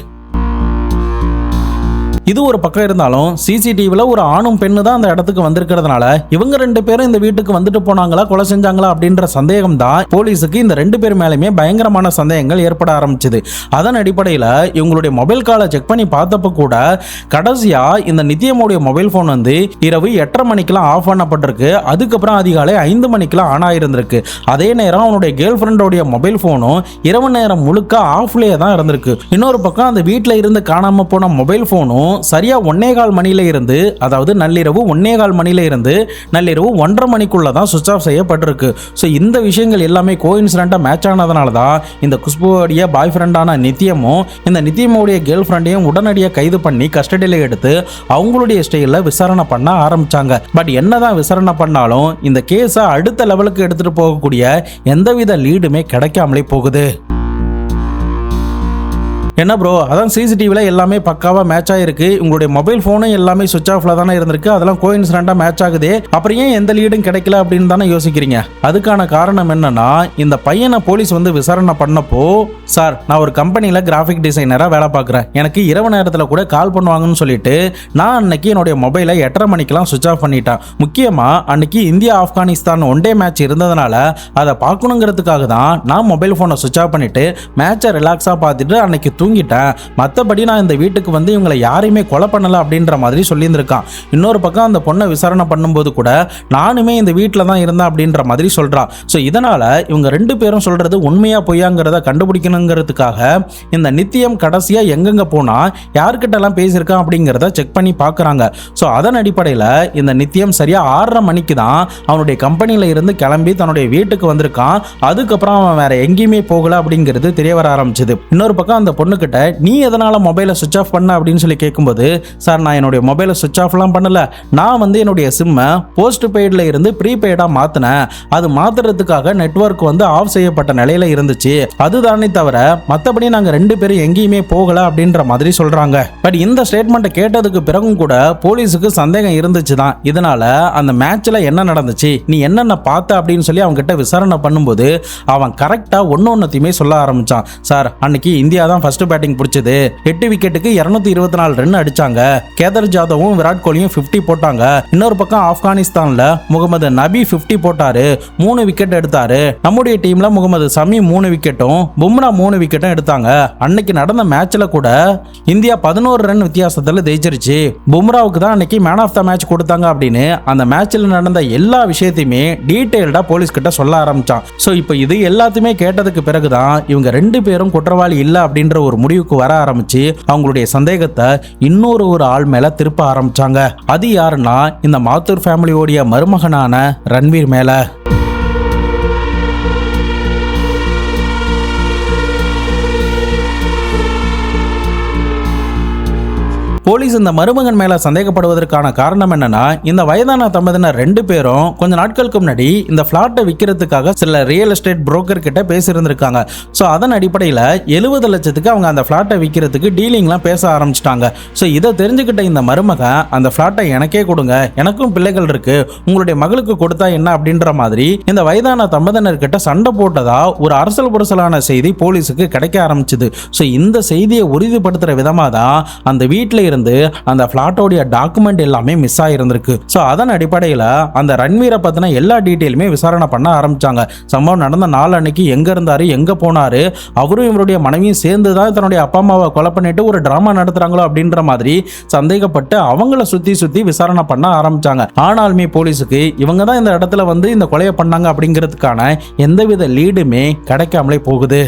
S1: இது ஒரு பக்கம் இருந்தாலும் சிசிடிவில ஒரு ஆணும் பெண்ணு தான் அந்த இடத்துக்கு வந்திருக்கிறதுனால இவங்க 2 பேரும் இந்த வீட்டுக்கு வந்துட்டு போனாங்களா, கொலை செஞ்சாங்களா அப்படின்ற சந்தேகம் தான் போலீஸுக்கு இந்த 2 பேர் மேலுமே பயங்கரமான சந்தேகங்கள் ஏற்பட ஆரம்பிச்சது. அதன் அடிப்படையில் இவங்களுடைய மொபைல் காலை செக் பண்ணி பார்த்தப்ப கூட கடைசியா இந்த நித்தியமுடைய மொபைல் போன் வந்து இரவு 8:30 மணிக்கெல்லாம் ஆஃப் பண்ணப்பட்டிருக்கு. அதுக்கப்புறம் அதிகாலை 5 மணிக்கெல்லாம் ஆன் ஆயிருந்திருக்கு. அதே நேரம் அவனுடைய கேர்ள் ஃப்ரெண்டோடைய மொபைல் போனும் இரவு நேரம் முழுக்க ஆஃப்லேயே தான் இருந்திருக்கு. இன்னொரு பக்கம் அந்த வீட்டில் இருந்து காணாம போன மொபைல் போனும் சரியா 1:15 மணியில இருந்து, அதாவது நள்ளிரவு 1:15 மணியில இருந்து நள்ளிரவு 1:30 மணிக்குள்ள தான் சுவிட்ச் ஆஃப் செய்யப்பட்டிருக்கு. ஸோ இந்த விஷயங்கள் எல்லாமே கோஇன்சிடென்ட்டாக மேட்ச் ஆனதுனால தான் இந்த குஷ்புவோடைய பாய் ஃப்ரெண்டான நித்யமும் இந்த நித்யமுடைய கேர்ள் ஃப்ரெண்டையும் உடனடியாக கைது பண்ணி கஸ்டடியில் எடுத்து அவங்களுடைய ஸ்டைலில் விசாரணை பண்ண ஆரம்பிச்சாங்க. பட் என்னதான் விசாரணை பண்ணாலும் இந்த கேஸை அடுத்த லெவலுக்கு எடுத்துட்டு போகக்கூடிய எந்தவித லீடுமே கிடைக்காமலே போகுது. என்ன ப்ரோ, அதான் சிசிடிவியில் எல்லாமே பக்காவாக மேட்ச் ஆகிருக்கு, உங்களுடைய மொபைல் ஃபோனும் எல்லாமே சுவிச் ஆஃபில் தானே இருந்திருக்கு, அதெல்லாம் கோஇன்சிடென்ட்டாக மேட்ச் ஆகுது, அப்புறம் ஏன் எந்த லீடும் கிடைக்கல அப்படின்னு தானே யோசிக்கிறீங்க. அதுக்கான காரணம் என்னன்னா, இந்த பையனை போலீஸ் வந்து விசாரணை பண்ணப்போ, சார் நான் ஒரு கம்பெனியில் கிராஃபிக் டிசைனராக வேலை பார்க்குறேன், எனக்கு இரவு நேரத்தில் கூட கால் பண்ணுவாங்கன்னு சொல்லிட்டு நான் அன்னைக்கு என்னுடைய மொபைலை 8:30 மணிக்கெல்லாம் சுவிச் ஆஃப் பண்ணிட்டேன். முக்கியமாக அன்னைக்கு India Afghanistan one day match இருந்ததுனால அதை பார்க்கணுங்கிறதுக்காக தான் நான் மொபைல் ஃபோனை சுவிச் ஆஃப் பண்ணிட்டு மேட்சை ரிலாக்ஸாக பார்த்துட்டு அன்னைக்கு தூங்கிட்டேன். மற்றபடி நான் இந்த வீட்டுக்கு வந்து இவங்களை யாரையுமே கொலை பண்ணலை அப்படின்ற மாதிரி சொல்லியிருந்திருக்கான். இன்னொரு பக்கம் அந்த பொண்ணை விசாரணை பண்ணும்போது கூட நானுமே இந்த வீட்டில் தான் இருந்தேன் அப்படின்ற மாதிரி சொல்கிறான். ஸோ இதனால் இவங்க 2 பேரும் சொல்கிறது உண்மையாக பொய்யாங்கிறத கண்டுபிடிக்கணுங்கிறதுக்காக இந்த நித்தியம் கடைசியாக எங்கெங்கே போனால் யார்கிட்டலாம் பேசியிருக்கான் அப்படிங்கிறத செக் பண்ணி பார்க்குறாங்க. ஸோ அதன் அடிப்படையில் இந்த நித்தியம் சரியாக 6:30 மணிக்கு தான் அவனுடைய கம்பெனியில் இருந்து கிளம்பி தன்னுடைய வீட்டுக்கு வந்திருக்கான். அதுக்கப்புறம் அவன் வேற எங்கேயுமே போகலை அப்படிங்கிறது தெரிய வர ஆரம்பிச்சது. இன்னொரு பக்கம் அந்த பொண்ணு கிட்ட நீ எதனால மொபைலை சுவிச் ஆஃப் பண்ண அப்படின்னு சொல்லி கேட்கும்போது, சார் நான் என்னுடைய மொபைலை சுவிச் ஆஃப்லாம் பண்ணல, நான் வந்து என்னுடைய சிம்மை போஸ்ட் பெய்டில் இருந்து ப்ரீபெய்டாக மாற்றினேன், அது மாற்றுறதுக்காக நெட்வொர்க் வந்து ஆஃப் செய்யப்பட்ட நிலையில் இருந்துச்சு, அதுதானே தவிர மற்றபடி நாங்கள் 2 பேரும் எங்கேயுமே போகலை அப்படின்ற மாதிரி சொல்கிறாங்க. பட் இந்த ஸ்டேட்மெண்ட்டை கேட்டதுக்கு பிறகும் கூட போலீஸுக்கு சந்தேகம் இருந்துச்சு தான். இதனால அந்த மேட்ச்சில் என்ன நடந்துச்சு, நீ என்னென்ன பார்த்த அப்படின்னு சொல்லி அவங்க கிட்ட விசாரணை பண்ணும்போது அவன் கரெக்டாக ஒன்னொன்னுத்தையுமே சொல்ல ஆரம்பிச்சான். சார் அன்னைக்கு இந்தியா தான் ஃபர்ஸ்ட் பேட்டிங் பிடிச்சது, 8 விக்கெட்டுக்கு 224 ரன் அடிச்சாங்க, கேதர் ஜாதவும் விராட் கோலியும் 50 போட்டாங்க. இன்னொரு பக்கம் ஆப்கானிஸ்தான்ல முகமது நபி 50 போட்டாரு, 3 விக்கெட் எடுத்தாரு. நம்முடைய டீம்ல முகமது சமி 3 விக்கெட்டும் பும்ரா 3 விக்கெட்டும் எடுத்தாங்க. அன்னைக்கு நடந்த மேட்ச்ல கூட இந்தியா 11 ரன் வித்தியாசத்தில் ஜெயிச்சிருச்சு, பும்ராவுக்கு தான் அன்னைக்கு மேன் ஆஃப் த மேட்ச் கொடுத்தாங்க அப்படின்னு அந்த மேட்ச்ல நடந்த எல்லா விஷயத்தையுமே டீடைல்டா போலீஸ் கிட்ட சொல்ல ஆரம்பிச்சான். ஸோ இப்போ இது எல்லாத்தையுமே கேட்டதுக்கு பிறகுதான் இவங்க 2 பேரும் குற்றவாளி இல்லை அப்படின்ற ஒரு முடிவுக்கு வர ஆரம்பிச்சு அவங்களுடைய சந்தேகத்தை இன்னொரு ஆள் மேல திருப்ப ஆரம்பிச்சாங்க. அது யாருன்னா இந்த மாத்தூர் ஃபேமிலியோடைய மருமகனான ரன்வீர் மேல. போலீஸ் இந்த மருமகன் மேல சந்தேகப்படுவதற்கான காரணம் என்னன்னா, இந்த வயதான தம்பதியினர் 2 பேரும் கொஞ்ச நாட்களுக்கு முன்னாடி இந்த பிளாட்டை விற்கிறதுக்காக சில ரியல் எஸ்டேட் புரோக்கர் கிட்ட பேசியிருந்திருக்காங்க. ஸோ அதன் அடிப்படையில் 70 லட்சத்துக்கு அவங்க அந்த பிளாட்டை விற்கிறதுக்கு டீலிங்லாம் பேச ஆரம்பிச்சிட்டாங்க. ஸோ இதை தெரிஞ்சுக்கிட்ட இந்த மருமகன் அந்த பிளாட்டை எனக்கே கொடுங்க, எனக்கும் பிள்ளைகள் இருக்கு, உங்களுடைய மகளுக்கு கொடுத்தா என்ன அப்படின்ற மாதிரி இந்த வயதான தம்பதியினர் கிட்ட சண்டை போட்டதா ஒரு அரசல் புரசலான செய்தி போலீஸுக்கு கிடைக்க ஆரம்பிச்சது. ஸோ இந்த செய்தியை உறுதிப்படுத்துற விதமா தான் அந்த வீட்டில் இருந்து அந்த பிளாட்டோடைய டாக்குமெண்ட் எல்லாமே மிஸ் ஆயிருந்திருக்கு. ஸோ அதன் அடிப்படையில் அந்த ரன்வீரை பத்தின எல்லா டீட்டெயிலுமே விசாரணை பண்ண ஆரம்பிச்சாங்க. சம்பவம் நடந்த நாள் அன்னைக்கு எங்க இருந்தாரு, எங்க போனாரு, அவரும் இவருடைய மனைவியும் சேர்ந்து தான் தன்னுடைய அப்பா அம்மாவை கொலை பண்ணிட்டு ஒரு டிராமா நடத்துறாங்களோ அப்படின்ற மாதிரி சந்தேகப்பட்டு அவங்கள சுத்தி விசாரணை பண்ண ஆரம்பிச்சாங்க. ஆனாலுமே போலீஸுக்கு இவங்க தான் இந்த இடத்துல வந்து இந்த கொலையை பண்ணாங்க அப்படிங்கிறதுக்கான எந்தவித லீடுமே கிடைக்காமலே போகுது.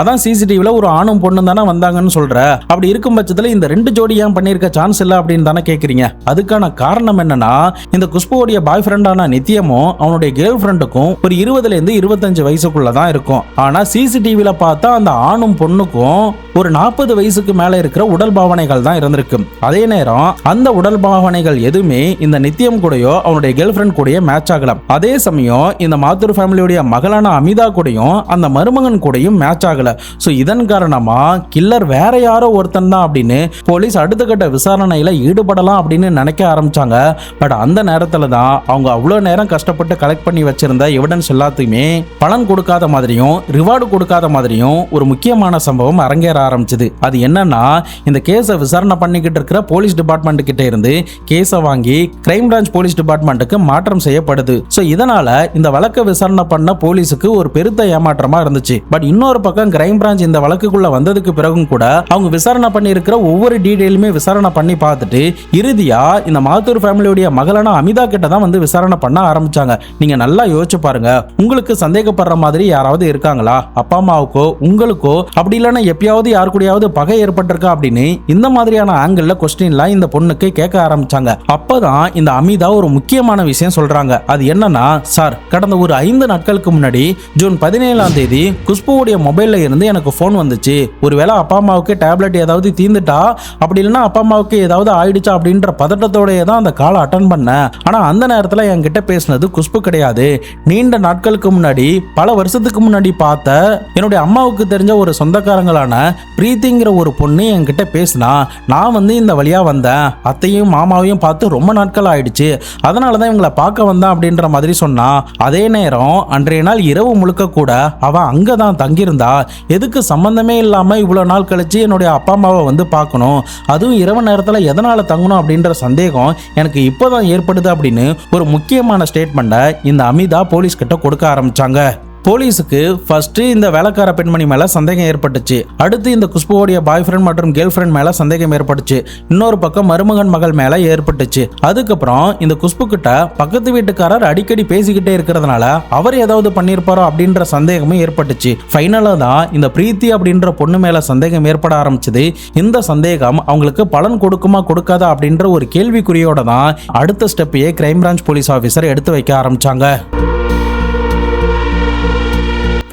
S1: அதான் சிசிடிவியில் ஒரு ஆணும் பொண்ணும் தானே வந்தாங்கன்னு சொல்ற, அப்படி இருக்கும் பட்சத்தில் இந்த 2 ஜோடி ஏன் பண்ணியிருக்க சான்ஸ் இல்லை அப்படின்னு தானே கேட்குறீங்க. அதுக்கான காரணம் என்னன்னா, இந்த குஷ்புவோடைய பாய் ஃப்ரெண்டான நித்யமும் அவனுடைய கேர்ள் ஃப்ரெண்டுக்கும் ஒரு 20லேருந்து 25 வயசுக்குள்ள தான் இருக்கும். ஆனால் சிசிடிவியில் பார்த்தா அந்த ஆணும் பொண்ணுக்கும் ஒரு 40 வயசுக்கு மேலே இருக்கிற உடல் பாவனைகள் தான் இருந்திருக்கு. அதே நேரம் அந்த உடல் பாவனைகள் எதுவுமே இந்த நித்யம் கூடயோ அவனுடைய கேர்ள் ஃப்ரெண்ட் கூடயே மேட்ச் ஆகலாம். அதே சமயம் இந்த மாத்தூர் ஃபேமிலியுடைய மகளான அமிதா கூடயும் அந்த மருமகன் கூடயும் மேட்ச் ஆகல. சோ இதன் காரணமா கில்லர் வேற யாரோ ஒருத்தன் தான் அப்படின்னு போலீஸ் அடுத்த கட்ட விசாரணையில ஈடுபடலாம் அப்படின்னு நினைக்க ஆரம்பிச்சாங்க. பட் அந்த நேரத்துல தான் அவங்க அவ்வளவு நேரம் கஷ்டப்பட்டு கலெக்ட் பண்ணி வச்சிருந்த எவிடன்ஸ் எல்லாத்தையுமே பலன் கொடுக்காத மாதிரியும் ரிவார்டு கொடுக்காத மாதிரியும் ஒரு முக்கியமான சம்பவம் அரங்கேற ஆரம்பிச்சது. அது என்னன்னா, இந்த கேஸை விசாரணை பண்ணிக்கிட்டு இருக்கிற போலீஸ் டிபார்ட்மெண்ட் கிட்ட இருந்து கேஸை வாங்கி கிரைம் பிரான்ச் போலீஸ் டிபார்ட்மெண்ட்டுக்கு மாற்றம் செய்யப்படுது. சோ இதனால இந்த வழக்கை விசாரணை பண்ண போலீஸுக்கு ஒரு பெருத்த ஏமாற்றமா இருந்துச்சு. பட் இன்னொரு பக்கம் கிரைம் பிரான்ச் இந்த வழக்குக்குள்ள வந்ததுக்கு பிறகும் கூட அவங்க விசாரணை பண்ணி இருக்கிற ஒவ்வொரு டீடைலுமே விசாரணை பண்ணி பார்த்துட்டு இறுதியா இந்த மாத்தூர் ஃபேமிலியோட மகளான அமிதா கிட்ட தான் வந்து விசாரணை பண்ண ஆரம்பிச்சாங்க. நீங்க நல்லா யோசிச்சு பாருங்க, உங்களுக்கு சந்தேகப்படுற மாதிரி யாராவது இருக்காங்களா? அப்பா அம்மாவுக்கோ உங்களுக்கோ அப்படி இல்லைன்னா எப்பயாவது யாரு கூடயாவது பகை ஏற்பட்டிருக்கா அப்படின்னு இந்த மாதிரியான ஆங்கிள் கொஸ்டின்லாம் இந்த பொண்ணுக்கு கேட்க ஆரம்பிச்சாங்க. அப்பதான் இந்த அமிதா ஒரு முக்கியமான விஷயம் சொல்றாங்க. அது என்னன்னா, சார் கடந்த ஒரு 5 நாட்களுக்கு முன்னாடி ஜூன் 17ஆம் தேதி குஷ்புவோடைய மொபைல்ல இருந்து எனக்கு போன் வந்துச்சு. ஒருவேளை அப்பா அம்மாவுக்கு டேப்லெட் ஏதாவது தீந்துட்டா அப்படி இல்லைன்னா அப்பா அம்மாவுக்கு ஏதாவது ஆயிடுச்சா அப்படின்ற பதட்டத்தோடய தான் அந்த காலை அட்டன் பண்ணேன். ஆனா அந்த நேரத்தில் என்கிட்ட பேசினது குஷ்பு கிடையாது. நீண்ட நாட்களுக்கு முன்னாடி பல வருஷத்துக்கு முன்னாடி பார்த்த என்னுடைய அம்மாவுக்கு தெரிஞ்ச ஒரு சொந்தக்காரங்களான பிரீத்திங்கிற ஒரு பொண்ணு என்கிட்ட பேசினா. நான் வந்து இந்த வழியா வந்தேன், அத்தையும் மாமாவையும் பார்த்து ரொம்ப நாட்கள் ஆயிடுச்சு, அதனாலதான் இவங்களை பார்க்க வந்தேன் அப்படின்ற மாதிரி சொன்னா. அதே நேரம் அன்றைய நாள் இரவு முழுக்க கூட அவன் அங்கதான் தங்கியிருந்தா. எதுக்கு சம்பந்தமே இல்லாம இவ்வளவு நாள் கழிச்சு என்னுடைய அப்பா அம்மாவை வந்து பார்க்கணும், அதுவும் இரவு நேரத்துல எதனால தங்கணும் அப்படின்ற சந்தேகம் எனக்கு இப்போதான் ஏற்படுது அப்படின்னு ஒரு முக்கியமான ஸ்டேட்மெண்ட்டை இந்த அமிதா போலீஸ் கிட்ட கொடுக்க ஆரம்பிச்சாங்க. போலீஸுக்கு ஃபர்ஸ்ட் இந்த வேலைக்கார பெண்மணி மேல சந்தேகம் ஏற்பட்டுச்சு. அடுத்து இந்த குஷ்புவோடைய பாய் ஃப்ரெண்ட் மற்றும் கேர்ள் ஃப்ரெண்ட் மேல சந்தேகம் ஏற்பட்டுச்சு. இன்னொரு பக்கம் மருமகன் மகள் மேல ஏற்பட்டுச்சு. அதுக்கப்புறம் இந்த குஷ்பு கிட்ட பக்கத்து வீட்டுக்காரர் அடிக்கடி பேசிக்கிட்டே இருக்கிறதுனால அவர் ஏதாவது பண்ணியிருப்பாரோ அப்படின்ற சந்தேகமும் ஏற்பட்டுச்சு. ஃபைனலா தான் இந்த பிரீத்தி அப்படின்ற பொண்ணு மேல சந்தேகம் ஏற்பட ஆரம்பிச்சது. இந்த சந்தேகம் அவங்களுக்கு பலன் கொடுக்குமா கொடுக்காதா அப்படின்ற ஒரு கேள்விக்குறியோட தான் அடுத்த ஸ்டெப்பையே கிரைம் பிரான்ச் போலீஸ் ஆஃபீஸர் எடுத்து வைக்க ஆரம்பிச்சாங்க.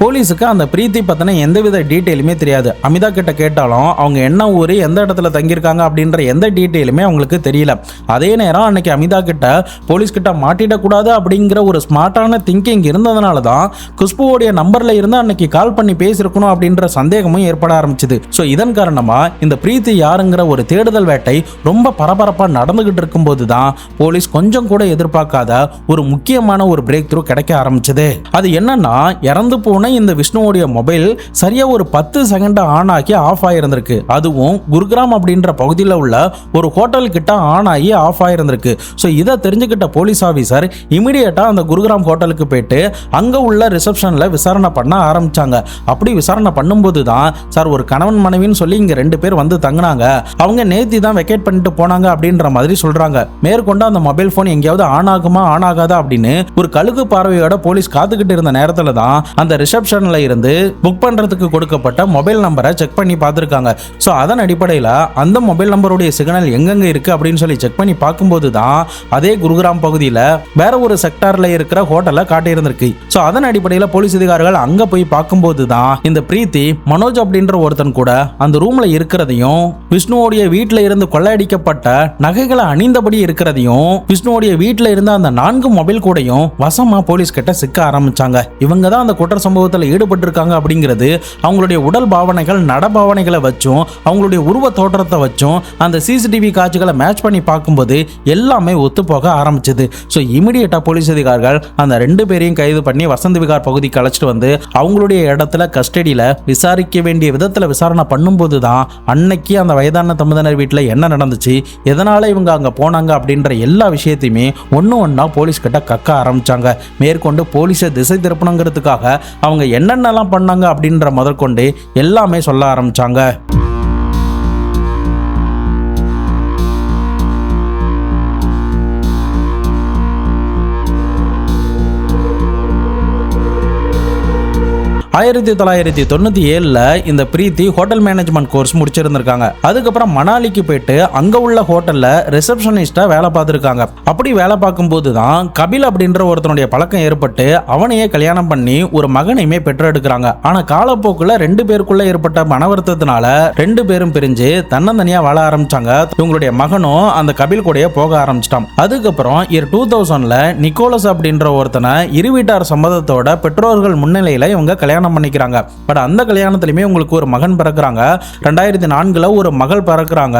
S1: போலீஸுக்கு அந்த பிரீத்தி பத்தின எந்தவித டீட்டெயிலுமே தெரியாது. அமிதா கிட்ட கேட்டாலும் அவங்க என்ன ஊர், எந்த இடத்துல தங்கியிருக்காங்க அப்படின்ற எந்த டீட்டெயிலுமே அவங்களுக்கு தெரியல. அதே நேரம் அன்னைக்கு அமிதா கிட்ட போலீஸ் கிட்ட மாட்டிடக்கூடாது அப்படிங்கிற ஒரு ஸ்மார்ட்டான திங்கிங் இருந்ததுனால தான் குஷ்புவோடைய நம்பர்ல இருந்து அன்னைக்கு கால் பண்ணி பேசியிருக்கணும் அப்படின்ற சந்தேகமும் ஏற்பட ஆரம்பிச்சது. ஸோ இதன் காரணமா இந்த பிரீத்தி யாருங்கிற ஒரு தேடுதல் வேட்டை ரொம்ப பரபரப்பா நடந்துகிட்டு இருக்கும்போது தான் போலீஸ் கொஞ்சம் கூட எதிர்பார்க்காத ஒரு முக்கியமான ஒரு பிரேக் த்ரூ கிடைக்க ஆரம்பிச்சது. அது என்னன்னா, இறந்து போன இந்த விஷ்ணுவோடைய மொபைல் சரியா ஒரு 10 செகண்ட் ஆன் ஆகி ஆஃப் ஆயிருந்திருக்கு. அதுவும் குருகிராம் அப்படின்ற பகுதியில் உள்ள ஒரு ஹோட்டல் கிட்ட ஆன் ஆகி ஆஃப் ஆயிருந்திருக்கு. ஸோ இதை தெரிஞ்சுக்கிட்ட போலீஸ் ஆஃபீஸர் இமிடியேட்டா அந்த குருகிராம் ஹோட்டலுக்கு போயிட்டு அங்க உள்ள ரிசப்ஷன்ல விசாரணை பண்ண ஆரம்பிச்சாங்க. அப்படி விசாரணை பண்ணும்போது தான், சார் ஒரு கணவன் மனைவின்னு சொல்லி இங்க 2 பேர் வந்து தங்கினாங்க, அவங்க நேத்தி தான் வெக்கேட் பண்ணிட்டு போனாங்க அப்படின்ற மாதிரி சொல்றாங்க. மேற்கொண்டு அந்த மொபைல் போன் எங்கேயாவது ஆன் ஆகுமா ஆன் ஆகாதா அப்படின்னு ஒரு கழுகு பார்வையோட போலீஸ் காத்துக்கிட்டு இருந்த நேரத்துல தான் அந்த ரிசப்ஷன்ல இருந்து புக் பண்றதுக்கு கொடுக்கப்பட்ட மொபைல் நம்பரை செக் பண்ணி பார்த்திருக்காங்க. ஸோ அதன் அடிப்படையில் அந்த மொபைல் நம்பருடைய சிக்னல் எங்கெங்க இருக்கு அப்படின்னு சொல்லி செக் பண்ணி பார்க்கும்போது தான் அதே குருகிராம் பகுதியில் வேற ஒரு செக்டார்ல இருக்கிற ஹோட்டலை காட்டியிருந்திருக்கு. ஸோ அதன் அடிப்படையில் போலீஸ் அதிகாரிகள் அங்க போய் பார்க்கும்போது தான் இந்த பிரீத்தி மனோஜ் அப்படின்ற ஒருத்தன் கூட அந்த ரூம்ல இருக்கிறதையும், விஷ்ணுவோடைய வீட்டில் இருந்து கொள்ளையடிக்கப்பட்ட நகைகளை அணிந்தபடி இருக்கிறதையும், விஷ்ணுவோடைய வீட்டில் இருந்த அந்த 4 மொபைல் கூடையும் வசமா போலீஸ் கிட்ட சிக்க ஆரம்பிச்சாங்க. இவங்க தான் அந்த குற்ற சம்பவத்தில் ஈடுபட்டிருக்காங்க அப்படிங்கிறது அவங்களுடைய உடல் பாவனைகள், நடபாவனைகளை வச்சும் அவங்களுடைய உருவ தோற்றத்தை வச்சும் அந்த சிசிடிவி காட்சிகளை மேட்ச் பண்ணி பார்க்கும்போது எல்லாமே ஒத்து போக ஆரம்பிச்சது. ஸோ இமிடியேட்டா போலீஸ் அதிகாரிகள் அந்த 2 பேரையும் கைது பண்ணி வசந்த் விகார் பகுதிக்கு அழைச்சிட்டு வந்து அவங்களுடைய இடத்துல கஸ்டடியில விசாரிக்க வேண்டிய விதத்துல விசாரணை பண்ணும்போது தான் அன்னைக்கு அந்த வயதான தம்பதியினர் வீட்டில் என்ன நடந்துச்சு, எதனால இவங்க அங்க போனாங்க அப்படின்ற எல்லா விஷயத்தையுமே ஒன்னா போலீஸ் கிட்ட கக்க ஆரம்பிச்சாங்க. மேற்கொண்டு போலீஸை திசை திருப்பணுங்கிறதுக்காக அவங்க என்னென்னலாம் பண்ணாங்க அப்படின்ற முதற்கொண்டு எல்லாமே சொல்ல ஆரம்பிச்சாங்க. 1997 இந்த பிரீத்தி ஹோட்டல் மேனேஜ்மெண்ட் கோர்ஸ் முடிச்சிருந்திருக்காங்க. அதுக்கப்புறம் மணாலிக்கு போயிட்டு அங்க உள்ள ஹோட்டல்ல ரிசப்ஷனிஸ்டா வேலை பார்த்திருக்காங்க. அப்படி வேலை பார்க்கும்போது தான் கபில் அப்படின்ற ஒருத்தனுடைய பழக்கம் ஏற்பட்டு அவனையே கல்யாணம் பண்ணி ஒரு மகனையுமே பெற்றெடுக்கிறாங்க. ஆனா காலப்போக்குல 2 பேருக்குள்ள ஏற்பட்ட மனவருத்தத்தினால 2 பேரும் பிரிஞ்சு தன்னந்தனியா வாழ ஆரம்பிச்சாங்க. இவங்களுடைய மகனும் அந்த கபில் கூடயே போக ஆரம்பிச்சிட்டான். அதுக்கப்புறம் 2000ல நிக்கோலஸ் அப்படின்ற ஒருத்தனை இருவீட்டார் சம்மதத்தோட பெற்றோர்கள் முன்னிலையில இவங்க கல்யாணம் பண்ணிக்கிறாங்க. பட் அந்த கல்யாணத்திலுமே உங்களுக்கு ஒரு மகன் பிறக்கிறாங்க. 2004ல ஒரு மகள் பிறக்கிறாங்க.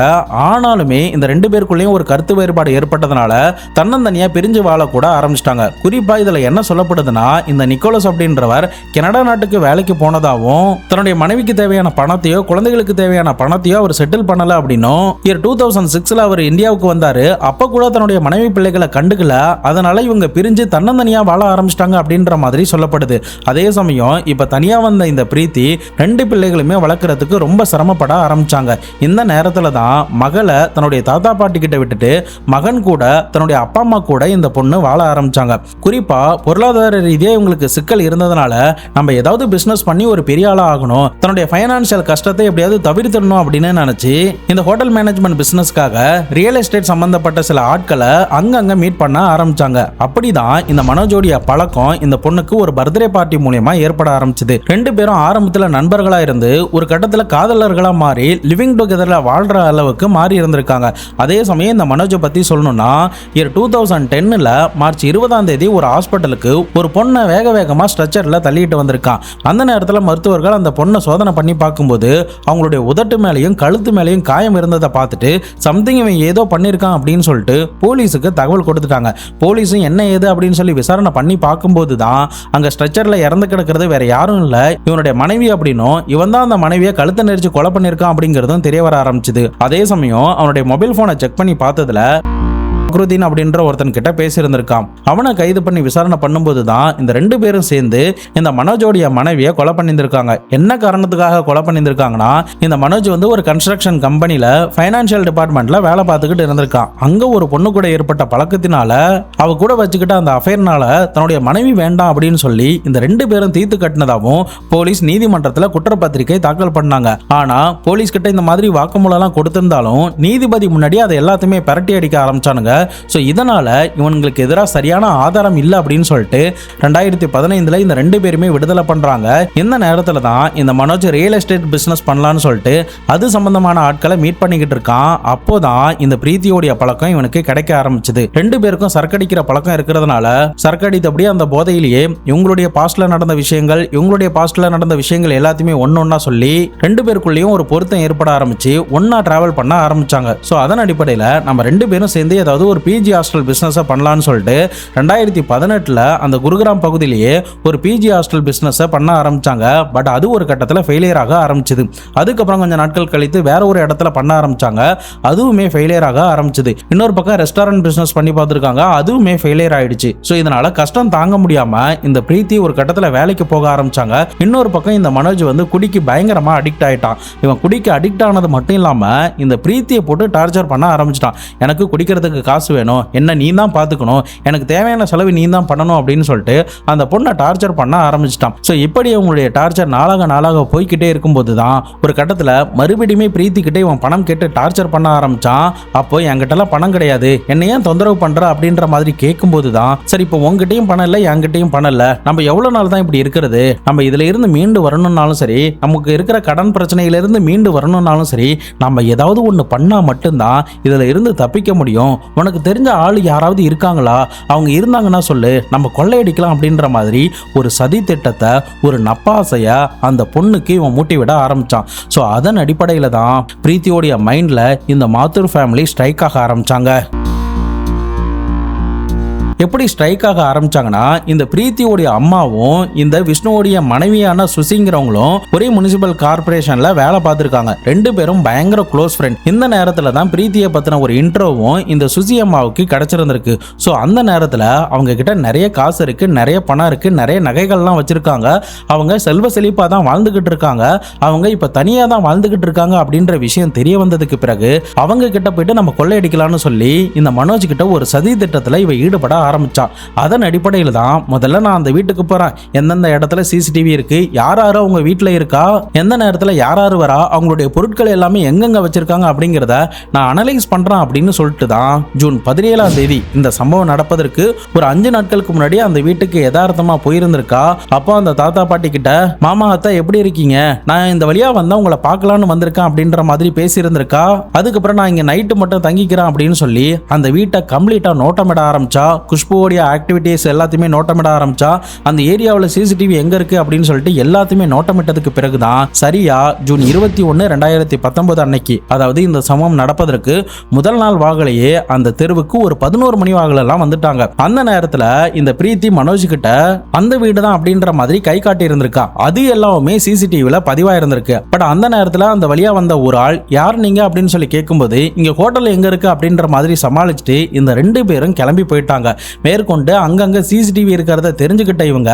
S1: ஆனாலுமே இந்த 2 பேருக்குள்ளேயும் ஒரு கருத்து வேறுபாடு ஏற்பட்டதுனால தன்னந்தனியா பிரிஞ்சு வாழ கூட ஆரம்பிச்சிட்டாங்க. குறிப்பா இதுல என்ன சொல்லப்படுதுன்னா, இந்த நிக்கோலஸ் அப்படின்றவர் கனடா நாட்டுக்கு வேலைக்கு போனதாகவும் தன்னுடைய மனைவிக்கு தேவையான பணத்தையோ குழந்தைகளுக்கு தேவையான பணத்தையோ அவர் செட்டில் பண்ணல அப்படின்னும், 2006ல அவர் இந்தியாவுக்கு வந்தாரு. அப்ப கூட தன்னுடைய மனைவி பிள்ளைகளை கண்டுக்கல. அதனால இவங்க பிரிஞ்சு தன்னந்தனியா வாழ ஆரம்பிச்சிட்டாங்க அப்படின்ற மாதிரி சொல்லப்படுது. அதே சமயம் இப்ப தனியா வந்த இந்த பிரீத்தி 2 பிள்ளைகளுமே வளர்க்கறதுக்கு ரொம்ப சிரமப்பட ஆரம்பிச்சாங்க. இந்த நேரத்துல தான் மகளை தன்னுடைய தாத்தா பாட்டி கிட்ட விட்டுட்டு மகன் கூட தன்னுடைய அப்பா அம்மா கூட இந்த பொண்ணு வாழ ஆரம்பிச்சாங்க. குறிப்பா பொருளாதார ரீதியா இவங்களுக்கு சிக்கல் இருந்ததுனால நம்ம ஏதாவது பிசினஸ் பண்ணி ஒரு பெரிய ஆளா ஆகணும், தன்னுடைய ஃபைனான்சியல் கஷ்டத்தை எப்படியாவது தவிர்த்திடணும் அப்படின்னு நினைச்சு இந்த ஹோட்டல் மேனேஜ்மெண்ட் பிசினஸ்க்காக ரியல் எஸ்டேட் சம்பந்தப்பட்ட சில ஆட்களை அங்கங்க மீட் பண்ண ஆரம்பிச்சாங்க. அப்படிதான் இந்த மனோஜோடைய பழக்கம் இந்த பொண்ணுக்கு ஒரு பர்த்டே பார்ட்டி மூலமா ஏற்பட ஆரம்பிச்சது. 2 பேரும் ஆரம்பத்துல நண்பர்களா இருந்து ஒரு கட்டத்துல காதலர்களா மாறி லிவிங் டுகெதர்ல வாழ்ற அளவுக்கு மாறி இருந்திருக்காங்க. அதே சமயம் இந்த மனோஜை பத்தி சொல்லணும்னா இயர் 2010ல மார்ச் 20ஆம் தேதி ஒரு ஹாஸ்பிட்டலுக்கு ஒரு பொண்ணை வேக வேகமா ஸ்ட்ரெச்சர்ல தள்ளிட்டு வந்திருக்கான். அந்த நேரத்தில் மருத்துவர்கள் அந்த பொண்ணை சோதனை பண்ணி பார்க்கும்போது அவங்களுடைய உதட்டு மேலையும் கழுத்து மேலையும் காயம் இருந்ததை பார்த்துட்டு சம்திங் இவன் ஏதோ பண்ணியிருக்கான் அப்படின்னு சொல்லிட்டு போலீஸுக்கு தகவல் கொடுத்துட்டாங்க. போலீஸும் என்ன ஏது அப்படின்னு சொல்லி விசாரணை பண்ணி பார்க்கும்போது தான் அங்க ஸ்ட்ரெச்சர்ல இறந்து கிடக்கிறது வேற யாரும் இல்ல, இவனுடைய மனைவி அப்படின்னும் இவன் தான் அந்த மனைவியை கழுத்தை நெரிச்சு கொலை பண்ணியிருக்கான் அப்படிங்கிறதும் தெரிய வர ஆரம்பிச்சுது. அதே சமயம் அவனுடைய மொபைல் போனை செக் பண்ணி பார்த்ததுல அக்ருதீன் அப்படின்ற ஒருத்தன் கிட்ட பேசியிருந்திருக்கான். அவனை கைது பண்ணி விசாரணை பண்ணும்போது தான் இந்த 2 பேரும் சேர்ந்து இந்த மனோஜோடைய மனைவியை கொலை பண்ணியிருக்காங்க. என்ன காரணத்துக்காக கொலை பண்ணியிருக்காங்கன்னா, இந்த மனோஜ் வந்து ஒரு கன்ஸ்ட்ரக்ஷன் கம்பெனில ஃபைனான்சியல் டிபார்ட்மெண்ட்ல வேலை பார்த்துக்கிட்டு இருந்திருக்கான். அங்க ஒரு பொண்ணு கூட ஏற்பட்ட பழக்கத்தினால அவ கூட வச்சுக்கிட்ட அந்த அஃபேர்னால தன்னுடைய மனைவி வேண்டாம் அப்படின்னு சொல்லி இந்த 2 பேரும் தீர்த்து கட்டினதாகவும் போலீஸ் நீதிமன்றத்தில் குற்றப்பத்திரிகை தாக்கல் பண்ணாங்க. ஆனா போலீஸ் கிட்ட இந்த மாதிரி வாக்குமூலம் கொடுத்திருந்தாலும் நீதிபதி முன்னாடி அதை எல்லாத்தையுமே பரட்டி அடிக்க ஆரம்பிச்சானுங்க. ஸோ இதனால இவங்களுக்கு எதிராக சரியான ஆதாரம் இல்லை அப்படின்னு சொல்லிட்டு 2015 இந்த 2 பேருமே விடுதலை பண்றாங்க. இந்த நேரத்தில் தான் இந்த மனோஜ் ரியல் எஸ்டேட் பிசினஸ் பண்ணலான்னு சொல்லிட்டு அது சம்பந்தமான ஆட்களை மீட் பண்ணிக்கிட்டு இருக்கான். அப்போதான் இந்த பிரீத்தியோடைய பழக்கம் இவனுக்கு கிடைக்க ஆரம்பிச்சது. 2 பேருக்கும் சரக்கடிக்கிற பழக்கம் இருக்கிறதுனால சரக்கடித்தபடியே அந்த போதையிலேயே இவங்களுடைய பாஸ்ட்ல நடந்த விஷயங்கள் எல்லாத்தையுமே ஒன்னொன்னா சொல்லி 2 பேருக்குள்ளேயும் ஒரு பொருத்தம் ஏற்பட ஆரம்பிச்சு ஒன்னா டிராவல் பண்ண ஆரம்பிச்சாங்க. ஸோ அதன் அடிப்படையில் நம்ம 2 பேரும் சேர்ந்து ஏதாவது ஒரு பிஜி ஹாஸ்டல் பிசினஸ் பண்ணலாம்னு சொல்லிட்டு 2018ல அந்த குருகிராம் பகுதியிலேயே ஒரு பிஜி ஹாஸ்டல் பிசினஸ் பண்ண ஆரம்பிச்சாங்க. பட் அது ஒரு கட்டத்தில் ஃபெயிலியர் ஆக ஆரம்பிச்சது. அதுக்கப்புறம் கொஞ்சம் நாட்கள் கழித்து வேற ஒரு இடத்துல பண்ண ஆரம்பிச்சாங்க. அதுவுமே ஃபெயிலியர் ஆக ஆரம்பிச்சது. இன்னொரு பக்கம் ரெஸ்டாரண்ட் பிசினஸ் பண்ணி பார்த்துருக்காங்க. அதுவுமே ஃபெயிலியர் ஆயிடுச்சு. ஸோ இதனால கஷ்டம் தாங்க முடியாம இந்த பிரீத்தி ஒரு கட்டத்தில் வேலைக்கு போக ஆரம்பிச்சாங்க. இன்னொரு பக்கம் இந்த மனோஜ் வந்து குடிக்கு பயங்கரமா அடிக்ட் ஆயிட்டான். இவன் குடிக்கு அடிக்ட் ஆனது மட்டும் இல்லாம இந்த பிரீத்தியை போட்டு டார்ச்சர் பண்ண ஆரம்பிச்சிட்டான். எனக்கு குடிக்கிறதுக்கு காசு வேணும், என்ன நீ தான் பார்த்துக்கணும், எனக்கு தேவையான செலவு நீ தான் பண்ணணும் அப்படின்னு சொல்லிட்டு அந்த பொண்ணை டார்ச்சர் பண்ண ஆரம்பிச்சிட்டான். ஸோ இப்படி அவங்களுடைய டார்ச்சர் நாளாக போய்கிட்டே இருக்கும்போது தான் ஒரு கட்டத்தில் மறுபடியுமே பிரீத்திக்கிட்டே இவன் பணம் கேட்டு டார்ச்சர் பண்ண ஆரம்பிச்சான். அப்போ என்கிட்டலாம் பணம் கிடையாது, என்ன ஏன் தொந்தரவு பண்ற அப்படின்ற மாதிரி கேட்கும்போது தான் சரி இப்போ உங்ககிட்டையும் பணம் இல்லை என்கிட்டையும் பணம் இல்லை, நம்ம எவ்வளோ நாள் தான் இப்படி இருக்கிறது, நம்ம இதுல இருந்து மீண்டு வரணும்னாலும் சரி, நமக்கு இருக்கிற கடன் பிரச்சனையிலிருந்து மீண்டு வரணும்னாலும் சரி, நம்ம ஏதாவது ஒன்று பண்ணா மட்டும்தான் இதுல இருந்து தப்பிக்க முடியும், உனக்கு தெரிஞ்ச ஆளு யாராவது இருக்காங்களா, அவங்க இருந்தாங்கன்னா சொல்லு, நம்ம கொள்ளையடிக்கலாம் அப்படின்ற மாதிரி ஒரு சதி திட்டத்தை ஒரு நப்பாசையா அந்த பொண்ணுக்கு இவன் மூட்டி விட ஆரம்பிச்சான். ஸோ அதன் அடிப்படையில் தான் பிரீத்தியோடைய மைண்ட்ல இந்த மாத்தூர் ஃபேமிலி ஸ்ட்ரைக் ஆக ஆரம்பிச்சாங்க. எப்படி ஸ்ட்ரைக் ஆக ஆரம்பிச்சாங்கன்னா, இந்த பிரீத்தியோடைய அம்மாவும் இந்த விஷ்ணுவோடைய மனைவியான சுசிங்கிறவங்களும் ஒரே முனிசிபல் கார்பரேஷன்ல வேலை பார்த்துருக்காங்க. 2 பேரும் பயங்கர க்ளோஸ் ஃப்ரெண்ட். இந்த நேரத்தில் தான் பிரீத்தியை பத்தின ஒரு இன்ட்ரோவும் இந்த சுசி அம்மாவுக்கு கிடைச்சிருந்திருக்கு. ஸோ அந்த நேரத்தில் அவங்க கிட்ட நிறைய காசு இருக்கு, நிறைய பணம் இருக்கு, நிறைய நகைகள்லாம் வச்சிருக்காங்க. அவங்க செல்வ செழிப்பா தான் வாழ்ந்துகிட்டு இருக்காங்க. அவங்க இப்ப தனியா தான் வாழ்ந்துகிட்டு இருக்காங்க அப்படின்ற விஷயம் தெரிய வந்ததுக்கு பிறகு அவங்க கிட்ட போயிட்டு நம்ம கொள்ளையடிக்கலாம்னு சொல்லி இந்த மனோஜ் கிட்ட ஒரு சதி திட்டத்தில் இவ ஈடுபட ஆரம்பிச்சான். அதன் அடிப்படையில் தான் முதல்ல நான் அந்த வீட்டுக்கு போறேன், எந்தெந்த இடத்துல சிசிடிவி இருக்கு, யார் யாரும் அவங்க வீட்டில் இருக்கா, எந்த நேரத்தில் யார் யார் வரா, அவங்களுடைய பொருட்கள் எல்லாமே எங்கெங்க வச்சிருக்காங்க அப்படிங்கிறத நான் அனலைஸ் பண்றேன் அப்படின்னு சொல்லிட்டு தான் ஜூன் 17ஆம் தேதி இந்த சம்பவம் நடப்பதற்கு ஒரு 5 நாட்களுக்கு முன்னாடி அந்த வீட்டுக்கு யதார்த்தமா போயிருந்திருக்கா. அப்போ அந்த தாத்தா பாட்டி கிட்ட மாமா அத்தா எப்படி இருக்கீங்க, நான் இந்த வழியா வந்தா உங்களை பார்க்கலான்னு வந்திருக்கேன் அப்படின்ற மாதிரி பேசியிருந்திருக்கா. அதுக்கப்புறம் நான் இங்க நைட்டு மட்டும் தங்கிக்கிறேன் அப்படின்னு சொல்லி அந்த வீட்டை கம்ப்ளீட்டா நோட்டமிட ஆரம்பிச்சா. குஷ்புவோடைய ஆக்டிவிட்டிஸ் எல்லாத்தையுமே நோட்டமிட ஆரம்பிச்சா. அந்த ஏரியாவில் சிசிடிவி எங்க இருக்கு அப்படின்னு சொல்லிட்டு எல்லாத்தையுமே நோட்டமிட்டதுக்கு பிறகுதான் சரியா ஜூன் 21, 2019 அன்னைக்கு, அதாவது இந்த சம்பவம் நடப்பதற்கு முதல் நாள் வாகலையே அந்த தெருவுக்கு ஒரு 11 மணி வாகலாம் வந்துட்டாங்க. அந்த நேரத்தில் இந்த பிரீத்தி மனோஜ் கிட்ட அந்த வீடு தான் அப்படின்ற மாதிரி கை காட்டி இருந்திருக்கா. அது எல்லாமே சிசிடிவில பதிவா இருந்திருக்கு. பட் அந்த நேரத்தில் அந்த வழியா வந்த ஒரு ஆள் யார் நீங்க அப்படின்னு சொல்லி கேட்கும்போது இங்க ஹோட்டல் எங்க இருக்கு அப்படின்ற மாதிரி சமாளிச்சுட்டு இந்த 2 பேரும் கிளம்பி போயிட்டாங்க. மேற்கொண்டு அங்கங்க சிசிடிவி இருக்கிறத தெரிஞ்சுக்கிட்ட இவங்க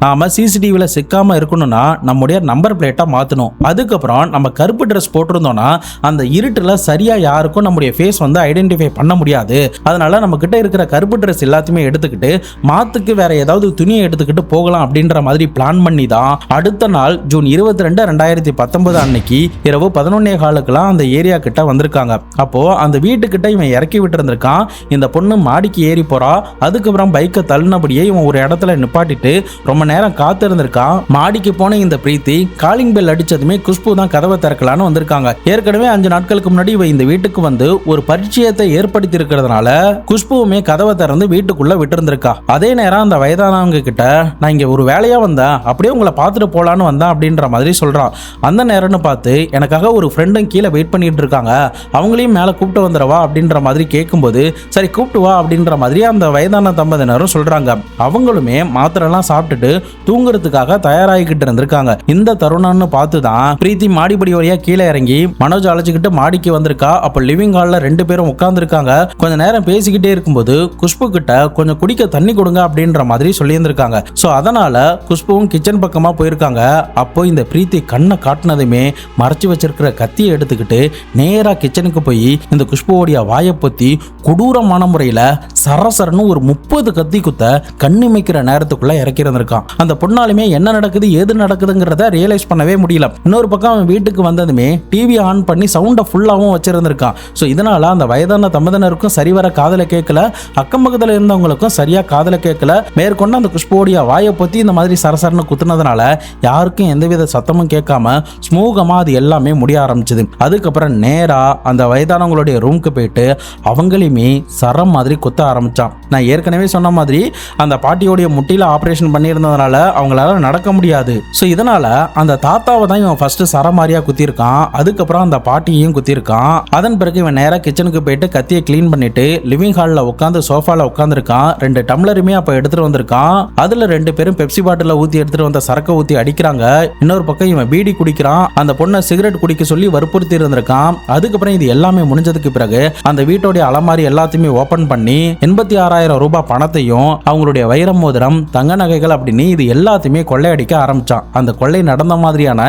S1: நாம சிசிடிவில சிக்காம இருக்கணும்னா நம்முடைய நம்பர் பிளேட்டை மாத்தணும். அதுக்கப்புறம் நம்ம கருப்பு ட்ரெஸ் போட்டிருந்தோம்னா அந்த இருட்டுல சரியா யாருக்கும் நம்முடைய ஃபேஸ் வந்து ஐடென்டிஃபை பண்ண முடியாது. அதனால நம்ம கிட்ட இருக்கிற கருப்பு ட்ரெஸ் எல்லாத்தையுமே எடுத்துக்கிட்டு மாத்துக்கு வேற ஏதாவது துணியை எடுத்துக்கிட்டு போகலாம் அப்படின்ற மாதிரி பிளான் பண்ணி தான் அடுத்த நாள் ஜூன் 22, 2019 அன்னைக்கு இரவு 11:15 அந்த ஏரியா கிட்ட வந்திருக்காங்க. அப்போ அந்த வீட்டுக்கிட்ட இவன் இறக்கி விட்டு இருந்திருக்கான். இந்த பொண்ணு மாடிக்கு ஏறி போறா. அதுக்கப்புறம் பைக்கை தள்ளினபடியே இவன் ஒரு இடத்துல நிப்பாட்டிட்டு ரொம்ப நேரம் காத்து இருந்திருக்கான். மாடிக்கு போன இந்த பிரீத்தி காலிங் பெல் அடிச்சதுமே குஷ்பு தான் கதவை திறக்கலான்னு வந்திருக்காங்க. ஏற்கனவே 5 நாட்களுக்கு முன்னாடி இவ இந்த வீட்டுக்கு வந்து ஒரு பரிச்சயத்தை ஏற்படுத்தி இருக்கிறதுனால குஷ்புவுமே கதவை திறந்து வீட்டுக்குள்ள விட்டு இருந்திருக்கா. அதே நேரம் அந்த வயதானவங்க கிட்ட நான் இங்க ஒரு வேலையா வந்தேன், அப்படியே உங்களை பார்த்துட்டு போலான்னு வந்தேன் அப்படின்ற மாதிரி சொல்றான். அந்த நேரம்னு பார்த்து எனக்காக ஒரு ஃப்ரெண்டும் கீழே வெயிட் பண்ணிட்டு இருக்காங்க, அவங்களையும் மேலே கூப்பிட்டு வந்துடவா அப்படின்ற மாதிரி கேட்கும்போது சரி கூப்பிட்டு வா அப்படின்ற மாதிரி அந்த வயதான தம்பதியினரும் சொல்றாங்க. அவங்களுமே மாத்திரெல்லாம் சாப்பிட்டுட்டு தூங்குறதுக்காக தயாராகிக்கிட்டு இருந்திருக்காங்க. இந்த தருணம்னு பார்த்து தான் பிரீத்தி மாடிப்படி வழியா கீழே இறங்கி மனோஜ் அழைச்சிக்கிட்டு மாடிக்கு வந்திருக்கா. அப்போ லிவிங் ஹாலில் 2 பேரும் உட்காந்துருக்காங்க. கொஞ்ச நேரம் பேசிக்கிட்டே இருக்கும்போது குஷ்பு கிட்ட கொஞ்சம் குடிக்க தண்ணி கொடுங்க அப்படின்ற மாதிரி சொல்லியிருந்திருக்காங்க. ஸோ அதனால குஷ்புவும் கிச்சன் பக்கமா போயிருக்காங்க. அப்போ இந்த பிரீத்தி கண்ணை காட்டினதுமே மறைச்சு வச்சிருக்கிற கத்தியை எடுத்துக்கிட்டு நேரா கிச்சனுக்கு போய் இந்த குஷ்புவோடைய வாயை பத்தி கொடூரமான முறையில சரசரன்னு ஒரு 30 கத்தி குத்த கண்ணிமைக்கிற நேரத்துக்குள்ள இறக்கி இருந்திருக்கான். அந்த பொண்ணாலுமே என்ன நடக்குது ஏது நடக்குதுங்கிறத ரியலைஸ் பண்ணவே முடியல. இன்னொரு பக்கம் அவன் வீட்டுக்கு வந்ததுமே டிவி ஆன் பண்ணி சவுண்டை ஃபுல்லாகவும் வச்சிருந்திருக்கான். ஸோ இதனால அந்த வயதான தம்பதியினருக்கும் சரிவர காதல கேட்கல, அக்கம் பக்கத்தில் இருந்தவங்களுக்கும் சரியா காதல கேட்கல. மேற்கொண்டு அந்த குஷ்புவோடைய வாயை பத்தி இந்த மாதிரி சரசரன்னு குத்துனதுனால யாருக்கும் எந்தவித சத்தமும் கேட்காம ஸ்மூகமா அது எல்லாமே முடிய ஆரம்பிச்சது. அதுக்கப்புறம் நேரா அந்த வயதானவங்களுடைய ரூமுக்கு போயிட்டு அவங்களையுமே சரம் மாதிரி குத்த ஆரம்பிச்சான். நான் ஏற்கனவே சொன்ன மாதிரி அந்த பாட்டியோடைய முட்டியில ஆபரேஷன் பண்ணியிருந்ததுனால அவங்களால நடக்க முடியாது. ஸோ இதனால அந்த தாத்தாவை தான் இவன் ஃபர்ஸ்ட் சரமாரியா குத்திருக்கான். அதுக்கப்புறம் அந்த பாட்டியையும் குத்திருக்கான். அதன் பிறகு இவன் நேரா கிச்சனுக்கு போயிட்டு கத்தியை கிளீன் பண்ணிட்டு லிவிங் ஹாலில் உட்காந்து சோஃபால உட்காந்துருக்கான். 2 டம்ளருமே அப்ப எடுத்துட்டு வந்திருக்கான். அதுல 2 பேரும் பெப்சி பாட்டில ஊத்தி எடுத்துட்டு வந்த சரக்கை ஊத்தி அடிக்கிறாங்க. இன்னொரு பக்கம் இவன் பீடி குடிக்கிறான். அந்த பொண்ணை சிகரெட் குடிக்க சொல்லி வற்புறுத்தி இருந்திருக்கான். அதுக்கப்புறம் இது எல்லாமே முடிஞ்சதுக்கு பிறகு அந்த வீட்டோடைய அலமாரி எல்லாத்தையுமே ஓபன் பண்ணி 86,000 ரூபாய் பணத்தையும் அவங்களுடைய வைர மோதிரம் தங்க நகைகள் அப்படின்னு இது எல்லாத்தையுமே கொள்ளையடிக்க ஆரம்பிச்சான். அந்த கொள்ளை நடந்த மாதிரியான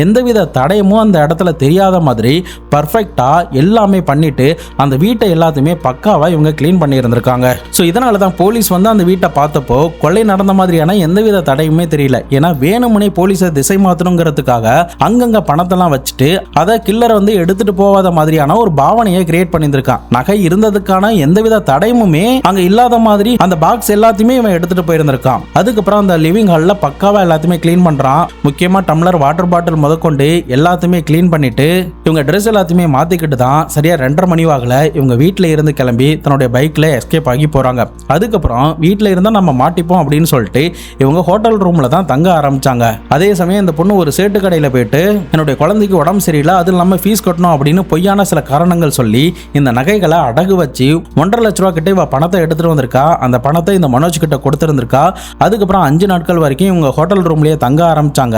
S1: எந்தவித தடயமும் அந்த இடத்துல தெரியாத மாதிரி பர்ஃபெக்டா எல்லாமே பண்ணிட்டு அந்த வீட்டை எல்லாத்தையுமே பக்காவா இவங்க கிளீன் பண்ணி இருந்திருக்காங்க. ஸோ இதனால தான் போலீஸ் வந்து அந்த வீட்டை பார்த்தப்போ கொள்ளை நடந்த மாதிரியான எந்தவித தடையுமே தெரியல. ஏன்னா வேணுமுனே போலீஸை திசை மாற்றணுங்கிறதுக்காக அங்கங்க பணத்தெல்லாம் வச்சுட்டு அதை கில்லரை வந்து எடுத்துட்டு போகாத மாதிரியான ஒரு பாவனையை கிரியேட் பண்ணியிருக்கான். நகை இருந்ததுக்கான எந்தவித தடயமுமே அங்க இல்லாத மாதிரி அந்த பாக்ஸ் எல்லாத்தையுமே இவன் எடுத்துட்டு போயிருந்திருக்கான். அதுக்கப்புறம் அந்த லிவிங் ஹால்ல பக்காவா எல்லாத்தையுமே கிளீன் பண்றான். முக்கியமா டம்ளர் வாட்டர் பாட்டில் முதற்கொண்டு எல்லாத்தையுமே கிளீன் பண்ணிட்டு இவங்க ட்ரெஸ் எல்லாத்தையுமே மாத்திக்கிட்டு தான் சரியா 2:30 மணி வாகல இவங்க வீட்டில இருந்து கிளம்பி தன்னுடைய பைக்ல எஸ்கேப் ஆகி போறாங்க. அதுக்கப்புறம் வீட்டில இருந்தா நம்ம மாட்டிப்போம் அப்படின்னு சொல்லிட்டு இவங்க ஹோட்டல் ரூம்ல தான் தங்க ஆரம்பிச்சாங்க. அதே சமயம் இந்த பொண்ணு ஒரு சேட்டு கடையில போயிட்டு என்னுடைய குழந்தைக்கு உடம்பு சரியில்லை, அது இல்லாம ஃபீஸ் கட்டணும் அப்படின்னு பொய்யான சில காரணங்கள் சொல்லி இந்த நகைகளை அடகு வச்சு 1.5 லட்ச ரூபா கிட்ட இவ பணத்தை எடுத்துட்டு வந்திருக்கா. அந்த பணத்தை இந்த மனோஜ் கிட்ட கொடுத்திருந்திருக்கா. அதுக்கப்புறம் 5 நாட்கள் வரைக்கும் இவங்க ஹோட்டல் ரூம்லயே தங்க ஆரம்பிச்சாங்க.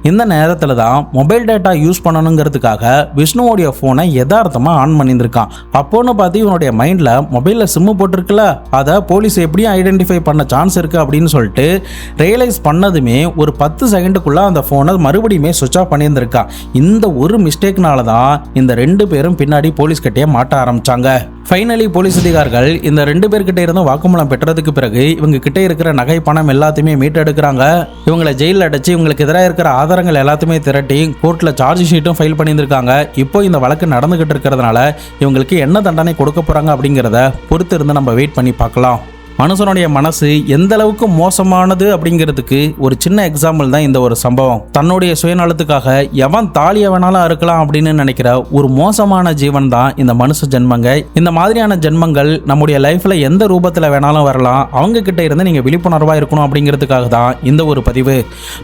S1: இந்த நேரத்துல தான் மொபைல் டேட்டா யூஸ் பண்ணணுங்கிறதுக்காக விஷ்ணுவோடைய போனை யதார்த்தமா ஆன் பண்ணியிருக்கான். அப்போன்னு பார்த்து இவனுடைய மைண்ட்ல மொபைல்ல சிம்மு போட்டிருக்குல்ல, அதை போலீஸ் எப்படியும் ஐடென்டிஃபை பண்ண சான்ஸ் இருக்கு அப்படின்னு சொல்லிட்டு ரியலைஸ் பண்ணதுமே ஒரு 10 செகண்டுக்குள்ள அந்த போனை மறுபடியுமே சுவிட்ச் ஆஃப் பண்ணியிருந்திருக்கான். இந்த ஒரு மிஸ்டேக்னால தான் இந்த 2 பேரும் பின்னாடி போலீஸ் கிட்டே மாட்ட ஆரம்பிச்சாங்க. ஃபைனலி போலீஸ் அதிகாரிகள் இந்த 2 பேர்கிட்ட இருந்தும் வாக்குமூலம் பெற்றதுக்கு பிறகு இவங்க கிட்ட இருக்கிற நகை பணம் எல்லாத்தையுமே மீட்டெடுக்கிறாங்க. இவங்களை ஜெயிலில் அடைச்சு இவங்களுக்கு எதிராக இருக்கிற ஆதாரங்கள் எல்லாத்தையுமே திரட்டி கோர்ட்ல சார்ஜ் ஷீட்டும் ஃபைல் பண்ணியிருக்காங்க. இப்போ இந்த வழக்கு நடந்துகிட்டு இருக்கிறதுனால இவங்களுக்கு என்ன தண்டனை கொடுக்க போறாங்க அப்படிங்கிறத பொறுத்து இருந்து நம்ம வெயிட் பண்ணி பார்க்கலாம். மனுஷனுடைய மனசு எந்த அளவுக்கு மோசமானது அப்படிங்கிறதுக்கு ஒரு சின்ன எக்ஸாம்பிள் தான் இந்த ஒரு சம்பவம். தன்னுடைய சுயநலத்துக்காக எவன் தாலியை வேணாலும் அறுக்கலாம் அப்படின்னு நினைக்கிற ஒரு மோசமான ஜீவன் தான் இந்த மனுஷ ஜென்மங்க. இந்த மாதிரியான ஜென்மங்கள் நம்முடைய லைஃப்ல எந்த ரூபத்தில் வேணாலும் வரலாம். அவங்க கிட்ட இருந்து நீங்க விழிப்புணர்வா இருக்கணும் அப்படிங்கிறதுக்காக தான் இந்த ஒரு பதிவு.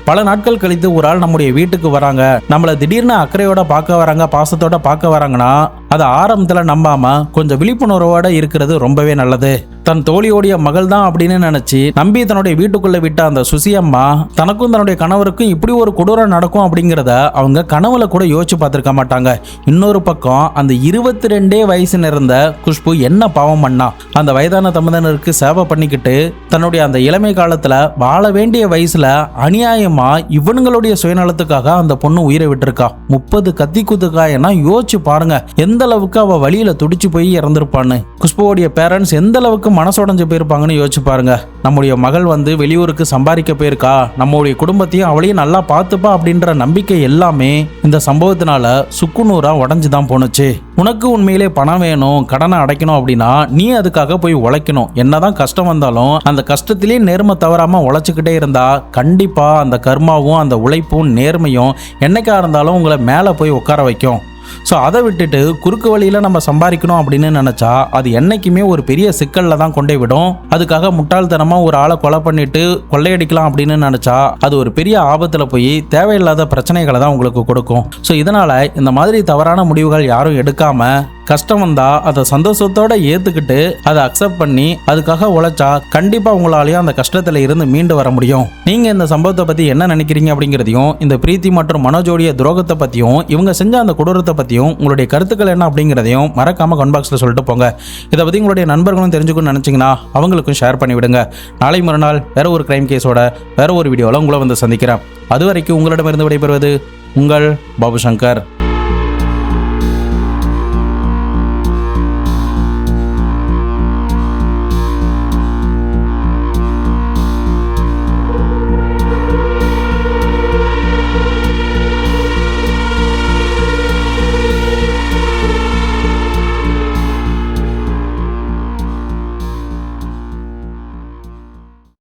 S1: பல நாட்கள் கழித்து ஒரு ஆள் நம்முடைய வீட்டுக்கு வராங்க, நம்மளை திடீர்னு அக்கறையோட பார்க்க வராங்க, பாசத்தோட பார்க்க வராங்கன்னா அதை ஆரம்பத்தில் நம்பாம கொஞ்சம் விழிப்புணர்வோட இருக்கிறது ரொம்பவே நல்லது. தன் தோழியோடைய மகள் தான் அப்படின்னு நினைச்சு நம்பி தன்னுடைய வீட்டுக்குள்ள விட்ட அந்த சுசி அம்மா தனக்கும் தன்னுடைய கணவருக்கும் இப்படி ஒரு கொடூரம் நடக்கும் அப்படிங்கிறத அவங்க கனவுல கூட யோசிச்சு பார்த்திருக்க மாட்டாங்க. இன்னொரு பக்கம் அந்த 22 வயசு நிறந்த குஷ்பு என்ன பாவம் பண்ணா? அந்த வயதான தம்பதியினருக்கு சேவை பண்ணிக்கிட்டு தன்னுடைய அந்த இளமை காலத்துல வாழ வேண்டிய வயசுல அநியாயமா இவனுங்களுடைய சுயநலத்துக்காக அந்த பொண்ணு உயிரை விட்டுருக்கா. 30 கத்தி குத்துக்காயனா யோசிச்சு பாருங்க எந்த அளவுக்கு அவ வழியில துடிச்சு போய் இறந்திருப்பான்னு. குஷ்புவோடைய பேரண்ட்ஸ் எந்த அளவுக்கு மனசுடைஞ்சு போயிருப்பாங்கன்னு யோசிச்சு பாருங்க. நம்முடைய மகள் வெளியூருக்கு சம்பாதிக்க போயிருக்கா, நம்முடைய குடும்பத்தையும் அவளையும் நல்லா பார்த்துப்பா அப்படின்ற நம்பிக்கை எல்லாமே இந்த சம்பவத்தினால சுக்குநூறா உடஞ்சுதான் போனுச்சு. உனக்கு உண்மையிலே பணம் வேணும், கடனை அடைக்கணும் அப்படின்னா நீ அதுக்காக போய் உழைக்கணும். என்னதான் கஷ்டம் வந்தாலும் அந்த கஷ்டத்திலே நேர்மை தவறாம உழைச்சுக்கிட்டே இருந்தா கண்டிப்பா அந்த கர்மாவும் அந்த உழைப்பும் நேர்மையும் என்னைக்கா இருந்தாலும் உங்களை மேலே போய் உட்கார வைக்கும். ஸோ அதை விட்டுட்டு குறுக்கு வழியில் நம்ம சம்பாதிக்கணும் அப்படின்னு நினச்சா அது என்றைக்குமே ஒரு பெரிய சிக்கலில் தான் கொண்டே விடும். அதுக்காக முட்டாள்தனமாக ஒரு ஆளை கொலை பண்ணிட்டு கொள்ளையடிக்கலாம் அப்படின்னு நினச்சா அது ஒரு பெரிய ஆபத்தில் போய் தேவையில்லாத பிரச்சனைகளை தான் உங்களுக்கு கொடுக்கும். ஸோ இதனால் இந்த மாதிரி தவறான முடிவுகள் யாரும் எடுக்காமல் கஷ்டம் வந்தால் அதை சந்தோஷத்தோடு ஏற்றுக்கிட்டு அதை அக்செப்ட் பண்ணி அதுக்காக உழைச்சா கண்டிப்பாக உங்களாலேயும் அந்த கஷ்டத்தில் இருந்து மீண்டு வர முடியும். நீங்கள் இந்த சம்பவத்தை பற்றி என்ன நினைக்கிறீங்க அப்படிங்கிறதையும், இந்த பிரீத்தி மற்றும் மனோஜோடைய துரோகத்தை பற்றியும், இவங்க செஞ்ச அந்த கொடூரத்தை பற்றியும் உங்களுடைய கருத்துக்கள் என்ன அப்படிங்கிறதையும் மறக்காமல் கமெண்ட் பாக்ஸில் சொல்லிட்டு போங்க. இதை பற்றி உங்களுடைய நண்பர்களும் தெரிஞ்சுக்கணும்னு நினச்சிங்கன்னா அவங்களுக்கும் ஷேர் பண்ணி விடுங்க. நாளை மறுநாள் வேற ஒரு கிரைம் கேஸோட வேற ஒரு வீடியோவில் உங்களை சந்திக்கிறேன். அது வரைக்கும் உங்களிடமிருந்து விடைபெறுவது உங்கள் பாபு சங்கர்.